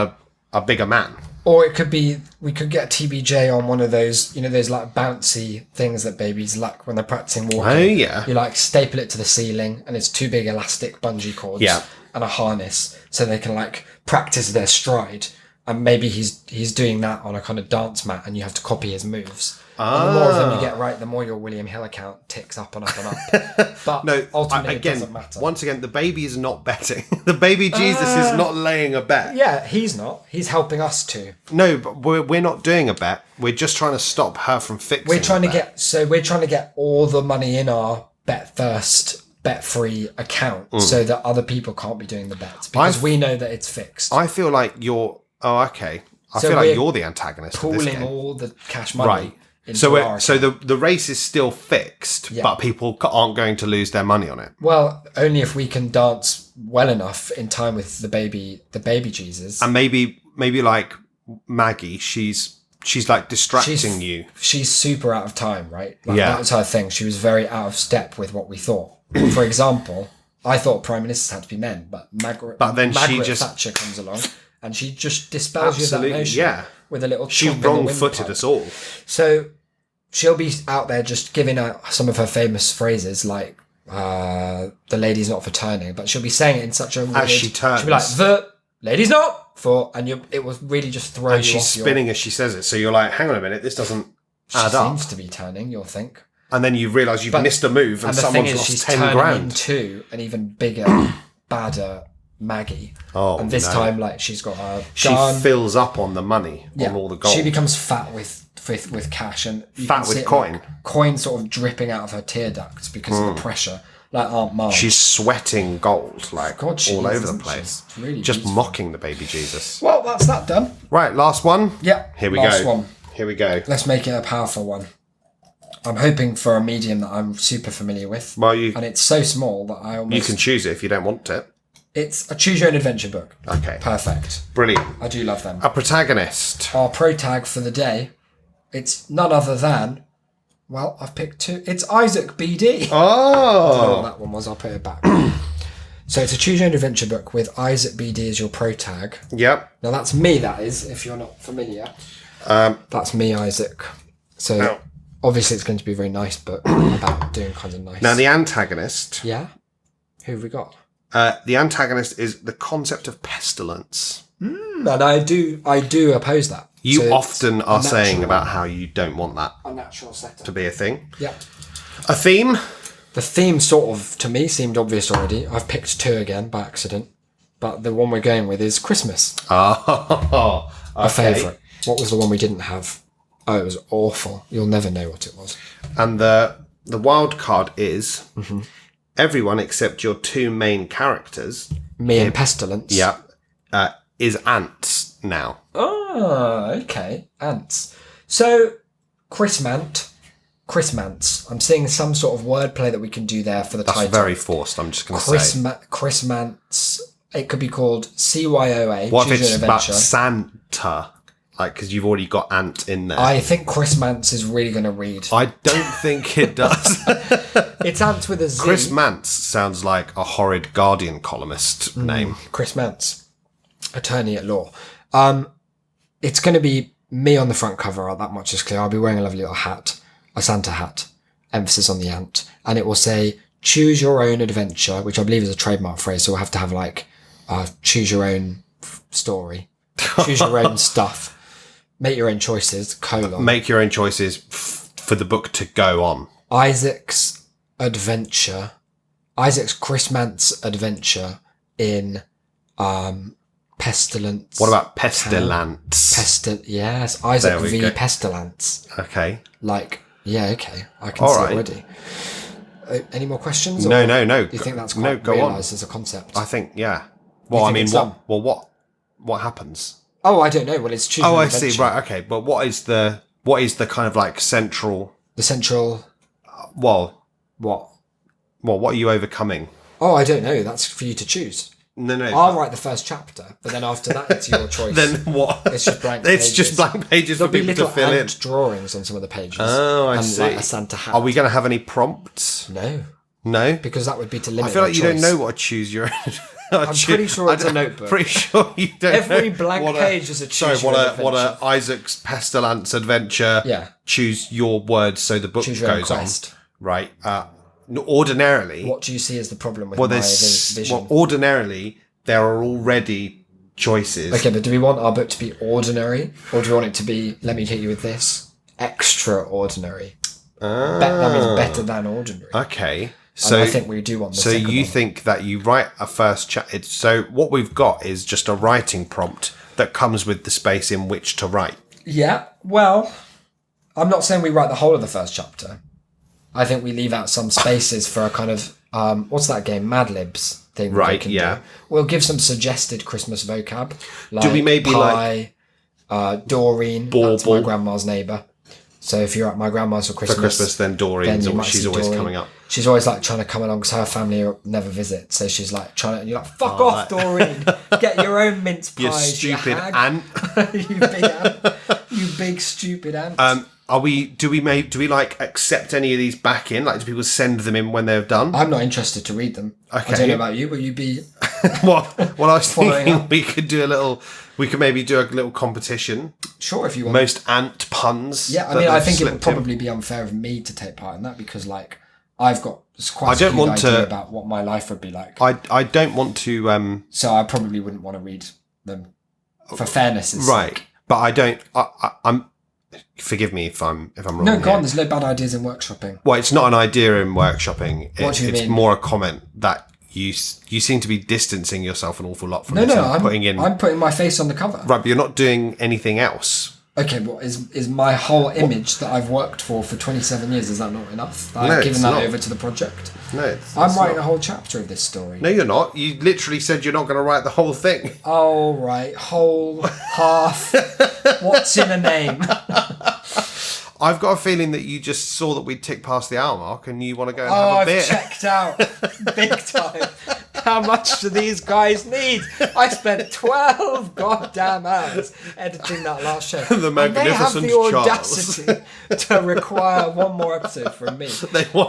a bigger man. Or it could be, we could get TBJ on one of those, you know, those like bouncy things that babies like when they're practicing walking. Oh, yeah. You like staple it to the ceiling and it's 2 big elastic bungee cords Yeah. and a harness so they can like practice their stride. And maybe he's doing that on a kind of dance mat and you have to copy his moves. And the more of them you get right, the more your William Hill account ticks up and up and up. But No, ultimately again, it doesn't matter. once again, the baby is not betting. The baby Jesus is not laying a bet. Yeah, he's not. He's helping us to. No, but we're not doing a bet. We're just trying to stop her from fixing. We're trying the to bet. we're trying to get all the money in our bet first, bet free account so that other people can't be doing the bets because we know that it's fixed. I feel like you're. Oh, okay. I So feel like we're you're the antagonist of this Pooling game. all the cash money. Right. Into So our account. the race is still fixed, Yeah. but people aren't going to lose their money on it. Well, only if we can dance well enough in time with the baby Jesus. And maybe like Maggie, she's like distracting She's- you. She's super out of time, right? Like, Yeah. that was her thing. She was very out of step with what we thought. For example, I thought prime ministers had to be men, but Margaret then she just- Thatcher comes along and she just dispels you of that Absolutely, notion yeah. with a little She chomp in the wrong-footed windpipe. us all. So she'll be out there just giving out some of her famous phrases like the lady's not for turning, but she'll be saying it in such a weird... she turns. She'll be like, the lady's not for... And it will really just throw And you she's off spinning as she says it. So you're like, hang on a minute, this doesn't She add up. seems to be turning, you'll think. And then you realise you've missed a move and And the someone's thing is, lost she's 10 turning grand. into an even bigger, badder Maggie. Oh, and this no. time, like, she's got a She gun. fills up on the money, on all the gold. She becomes fat with cash and you Fat can with see it, coin. like, coin sort of dripping out of her tear ducts because of the pressure, like Aunt Marge. She's sweating gold, like, God, she all is, over the isn't she? place. It's really Just beautiful. mocking the baby Jesus. Well, that's that done. Right, last one? Yeah. Here we last go. one. Here we go. Let's make it a powerful one. I'm hoping for a medium that I'm super familiar with. Well, and it's so small that I almost... you can choose it if you don't want it. It's a choose your own adventure book. Okay. Perfect. Brilliant. I do love them. A protagonist. Our pro tag for the day, it's none other than, well, I've picked 2. It's Isaac BD. Oh! That one was, I'll put it back. So it's a choose your own adventure book with Isaac BD as your pro tag. Yep. Now that's me, that is, if you're not familiar. That's me, Isaac. So Now- obviously it's going to be a very nice book about doing kind of nice. Now, the antagonist. Yeah? Who have we got? The antagonist is the concept of pestilence. And I do oppose that. You So it's often a are saying natural- about how you don't want that a natural setup. to be a thing. Yeah. A theme? The theme sort of, to me, seemed obvious already. I've picked 2 again by accident. But the one we're going with is Christmas. Oh, A favourite. What was the one we didn't have? Oh, it was awful. You'll never know what it was. And the wild card is Mm-hmm. everyone except your 2 main characters. Me and Pestilence. Yeah. Is ants now. Oh, okay. Ants. So, Chrismance. I'm seeing some sort of wordplay that we can do there for the That's title. very forced, I'm just going to say. Chrismance. It could be called CYOA. What if Choose it's Your about Adventure. Santa? Like, because you've already got ant in there. I think Chrismance is really going to read. I don't think it does. It's ants with a Z. Chris Mance sounds like a horrid Guardian columnist name. Chris Mance, attorney at law. It's going to be me on the front cover. That much is clear. I'll be wearing a lovely little hat, a Santa hat, emphasis on the ant, and it will say "Choose your own adventure," which I believe is a trademark phrase. So we'll have to have like choose your own story, choose your own stuff, make your own choices. Make your own choices for the book to go on. Isaac's adventure, Isaac's Chrismance adventure in Pestilence. What about Pestilence? Yes, There Isaac we v go. Pestilence. Okay. Like, yeah, okay, I can All see right. already. Any more questions? No, or no, no. Do you think that's No, quite go on. realised as a concept? I think, yeah. Well, I think mean, it's done? what happens? Oh, I don't know. Well, it's choosing Oh, I adventure. see. Right. Okay. But what is the kind of like central? The central Well, what? what are you overcoming? Oh, I don't know. That's for you to choose. No, no. I'll write the first chapter, but then after that, it's your choice. Then what? It's just blank It's pages. just blank pages for There'll be people to little fill in. ant drawings on some of the pages. Oh, I and see. like a Santa hat. Are we going to have any prompts? No, No. because that would be to limit. I feel like you their don't choice. know what to choose your. I'm pretty sure it's a notebook. Pretty sure you don't. Every know blank what page is a choose Sorry, your own what a adventure. Isaac's Pestilence adventure. Yeah. Choose your words so the book Choose your own goes on. quest. Right. Ordinarily, What do you see as the problem with well, my there's vision? ordinarily there are already choices. Okay, but do we want our book to be ordinary, or do we want it to be? Let me hit you with this: extraordinary. That means better than ordinary. Okay. And So I think we do want the So second you one. think that you write a first chapter? So what we've got is just a writing prompt that comes with the space in which to write. Yeah, well, I'm not saying we write the whole of the first chapter. I think we leave out some spaces for a kind of what's that game, Mad Libs thing. that we Right, can yeah. do. We'll give some suggested Christmas vocab. Like Do we maybe pie, Doreen? That's my Bauble. grandma's neighbour. So if you're at my grandma's for Christmas, For Christmas, then Doreen's, you might she's see always Doreen. coming up. She's always like trying to come along because her family never visit. So she's like trying to, and you're like, fuck Oh, off, Doreen. Get your own mince pies, You stupid hag." ant. you big ant. You big stupid ant. Do we like accept any of these back in? Like, do people send them in when they're done? I'm not interested to read them. I Okay. don't know about you, will you be? Well, I was Following thinking up. we could maybe do a little competition. Sure, if you want. Most ant puns. Yeah, I that mean, I they've think it would slipped in. probably be unfair of me to take part in that because, like, I've got quite I a don't skewed want idea to- about what my life would be like. I don't want to. So I probably wouldn't want to read them for fairness. Right, but I don't. I'm. Forgive me if I'm wrong. No, go here. on. There's no bad ideas in workshopping. Well, it's not an idea in workshopping. What do you It's mean? more a comment that you seem to be distancing yourself an awful lot from No, this no, and I'm putting my face on the cover. right, but you're not doing anything else. Okay, what is my whole image that I've worked for 27 years? Is that not enough? That No, I've given it's that not. over to the project. No, I'm writing a whole chapter of this story. No, you're not. You literally said you're not going to write the whole thing. Oh right, whole, half. What's in a name? I've got a feeling that you just saw that we'd tick past the hour mark and you want to go and Oh, have a I've beer. checked out big time. How much do these guys need? I spent 12 goddamn hours editing that last show. The and they have magnificent the Charles. audacity to require one more episode from me.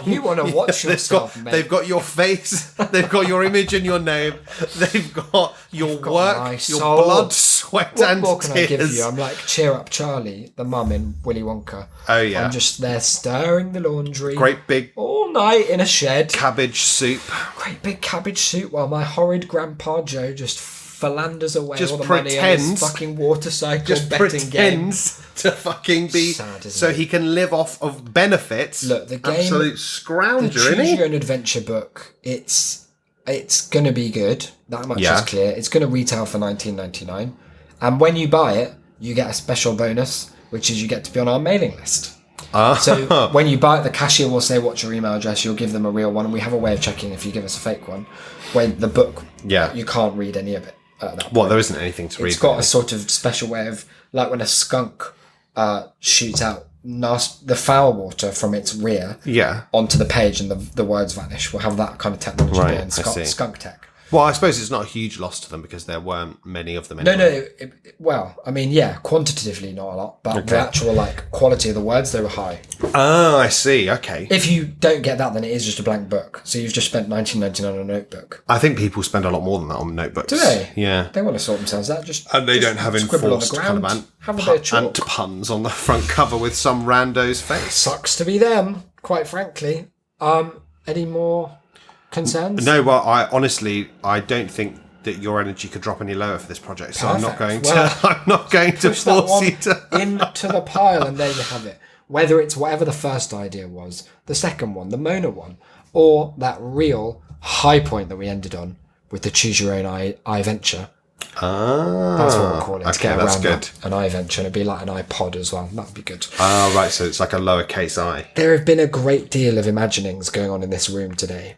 You want to watch yourself, mate. They've got your face, they've got your image and your name, they've got your got work, my your soul. blood, sweat, What and more can I give tears. you? I'm like Cheer Up Charlie, the mum in Willy Wonka. Oh, yeah. I'm just there stirring the laundry. Great big All night in a shed. cabbage soup. Great big cabbage soup while my horrid grandpa Joe just philanders away Just all the money on his pretends- fucking water cycle Just betting game. pretends to fucking be Sad, isn't so it? he can live off of benefits. Look, the game- absolute The scrounger, Choose isn't he? Your Own Adventure book, it's gonna be good. That much Yeah. is clear. It's gonna retail for $19.99, and when you buy it, you get a special bonus, which is you get to be on our mailing list. So when you buy it, the cashier will say, "What's your email address?" You'll give them a real one, and we have a way of checking if you give us a fake one. When the book, Yeah. you can't read any of it at that Well, point. there isn't anything to read. It's got really. a sort of special way of, like when a skunk shoots out the foul water from its rear Yeah. onto the page and the words vanish. We'll have that kind of technology Right, in I see. skunk tech. Well, I suppose it's not a huge loss to them because there weren't many of them No, anyway. well, I mean, yeah, quantitatively not a lot, but the actual like quality of the words, they were high. Oh, I see. Okay. If you don't get that, then it is just a blank book. So you've just spent $19.99 on a notebook. I think people spend a lot more than that on notebooks. Do they? Yeah. They want to sort themselves out. Just And they just don't have scribble on the enforced kind ground, of have a bit of chalk. ant puns on the front cover with some rando's face. Sucks to be them, quite frankly. Any more concerns? No, well, I don't think that your energy could drop any lower for this project, so I'm not going Perfect. Well, to. I'm not going to Push that force one you to. into the pile, and there you have it. Whether it's whatever the first idea was, the second one, the Mona one, or that real high point that we ended on with the Choose Your Own I Venture. Ah, That's what we'll call it. To okay, get that's around good. that. An I Venture, and it'd be like an iPod as well. That'd be good. Ah, right. So it's like a lowercase I. There have been a great deal of imaginings going on in this room today.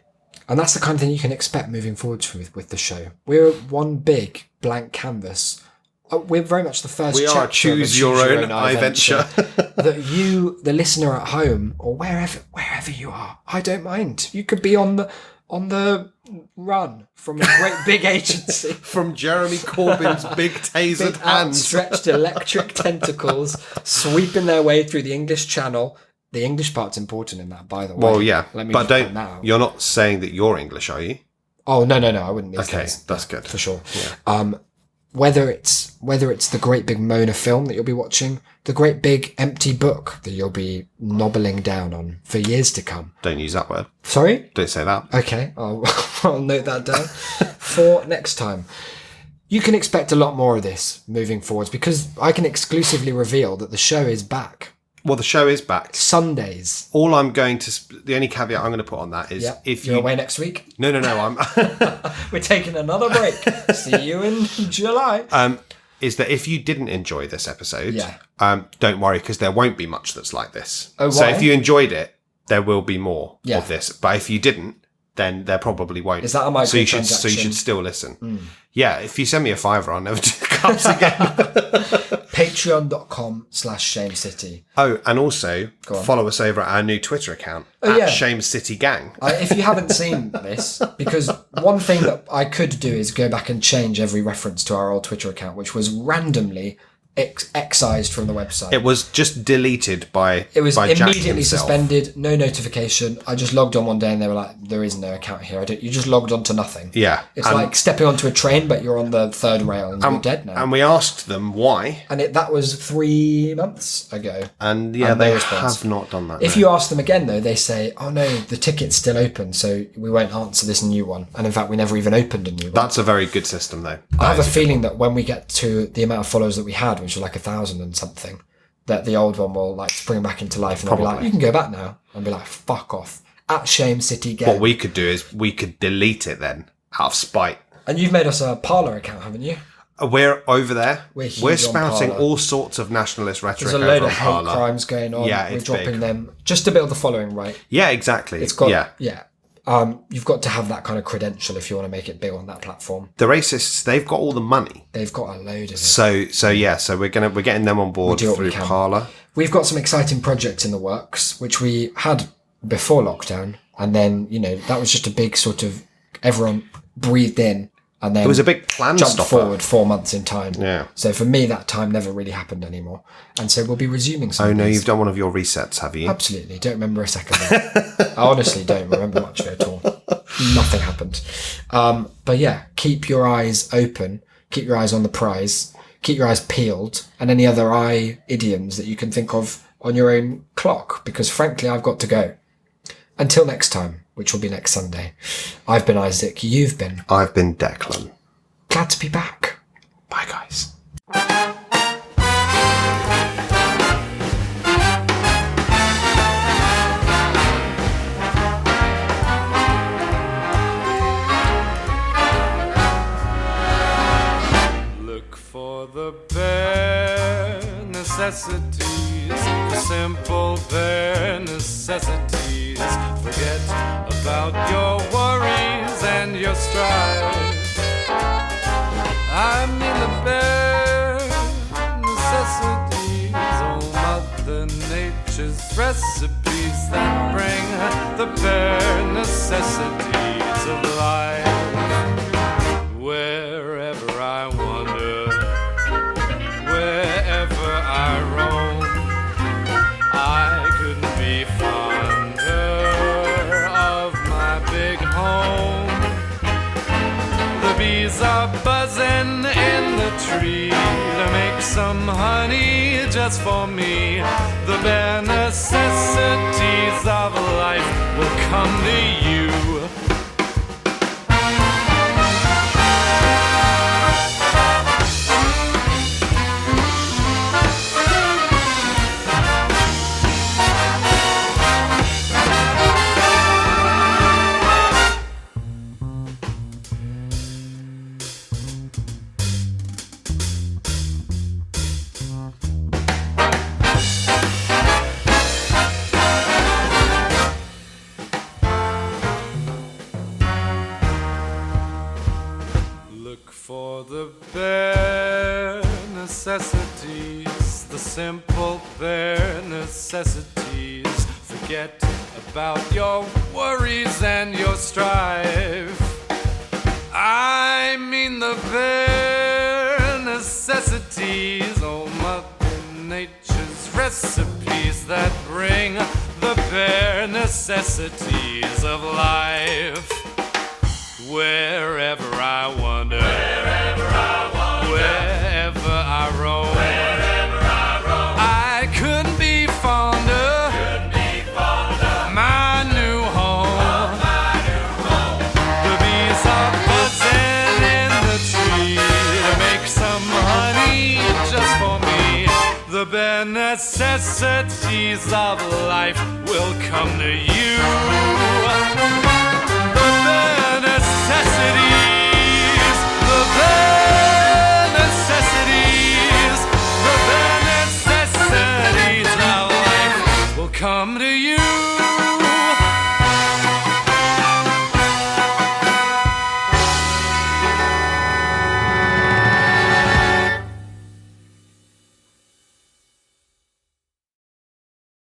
And that's the kind of thing you can expect moving forward with the show. We're one big blank canvas. We're very much the first We are chapter of a Choose Your Own iVenture. that you, the listener at home, or wherever you are, I don't mind. You could be on the run from a great big agency. From Jeremy Corbyn's big tasered Big hands. outstretched electric tentacles sweeping their way through the English Channel. The English part's important in that, by the way. Well, yeah, Let me but just point that out. you're not saying that you're English, are you? Oh, no, I wouldn't these Okay, days. that's good. For sure. Yeah. Whether it's the great big Mona film that you'll be watching, the great big empty book that you'll be nobbling down on for years to come. Don't use that word. Sorry? Don't say that. Okay, I'll note that down for next time. You can expect a lot more of this moving forwards because I can exclusively reveal that the show is back. Well, the show is back. Sundays. All I'm going to... The only caveat I'm going to put on that is Yep. if You're you... away next week. No, I'm... We're taking another break. See you in July. is that if you didn't enjoy this episode, Yeah. don't worry, because there won't be much that's like this. Oh, so why? if you enjoyed it, there will be more Yeah. of this. But if you didn't, then there probably won't. Is that a so you should microtransaction? still listen. Yeah, if you send me a £5, I'll never do the cups again. Patreon.com/ShameCity. Oh, and also on. follow us over at our new Twitter account yeah. at Shame City Gang. If you haven't seen this, because one thing that I could do is go back and change every reference to our old Twitter account, which was randomly excised from the website. It was just deleted by It was by Jack immediately himself. suspended, no notification. I just logged on one day and they were like, there is no account here. You just logged on to nothing. Yeah. It's and, like stepping onto a train, but you're on the third rail and you're dead now. And we asked them why, And that was 3 months ago. and yeah, And no they response. have not done that. If no. you ask them again, though, they say, oh no, the ticket's still open, so we won't answer this new one. And in fact, we never even opened a new one. That's a very good system, though. I have a feeling that when we get to the amount of followers that we had, which was like 1,000 and something, that the old one will like spring back into life and they'll be like, you can go back now. And be like, fuck off. At Shame City Gang. What we could do is we could delete it then, out of spite. And you've made us a Parler account, haven't you? We're over there. We're huge We're on spouting Parler. all sorts of nationalist rhetoric There's a over load on of hate Parler. crimes going on. Yeah, We're it's dropping big. them just to build the following, right? Yeah, exactly. It's got, yeah. You've got to have that kind of credential if you want to make it big on that platform. The racists, they've got all the money. They've got a load of it. So we're getting them on board do what we through can. Parler. We've got some exciting projects in the works, which we had before lockdown. And then, that was just a big sort of, everyone breathed in and then It was a big plan jumped stopper. forward 4 months in time. Yeah. So for me, that time never really happened anymore. And so we'll be resuming some Oh of no, these. you've done one of your resets, have you? Absolutely. Don't remember a second of it. I honestly don't remember much of it at all. Nothing happened. But yeah, keep your eyes open. Keep your eyes on the prize. Keep your eyes peeled. And any other idioms that you can think of on your own clock. Because frankly, I've got to go. Until next time, which will be next Sunday. I've been Isaac. You've been. I've been Declan. Glad to be back. Bye, guys. Look for the bare necessities, the simple bare necessities. Forget about your worries and your strife. I mean the bare necessities, oh Mother Nature's recipes that bring the bare necessities of life. Wherever I wander, wherever I roam, I couldn't be fonder of my big home. The bees are buzzing in the tree to make some honey just for me. The bare necessities of life will come to you. Look for the bare necessities, the simple bare necessities. Forget about your worries and your strife. I mean the bare necessities, oh Mother Nature's recipes that bring the bare necessities of life. Wherever I wander, wherever I roam, I couldn't be fonder, my new home. The bees are buzzing in the tree to make some honey just for me. The bare necessities of life will come to you.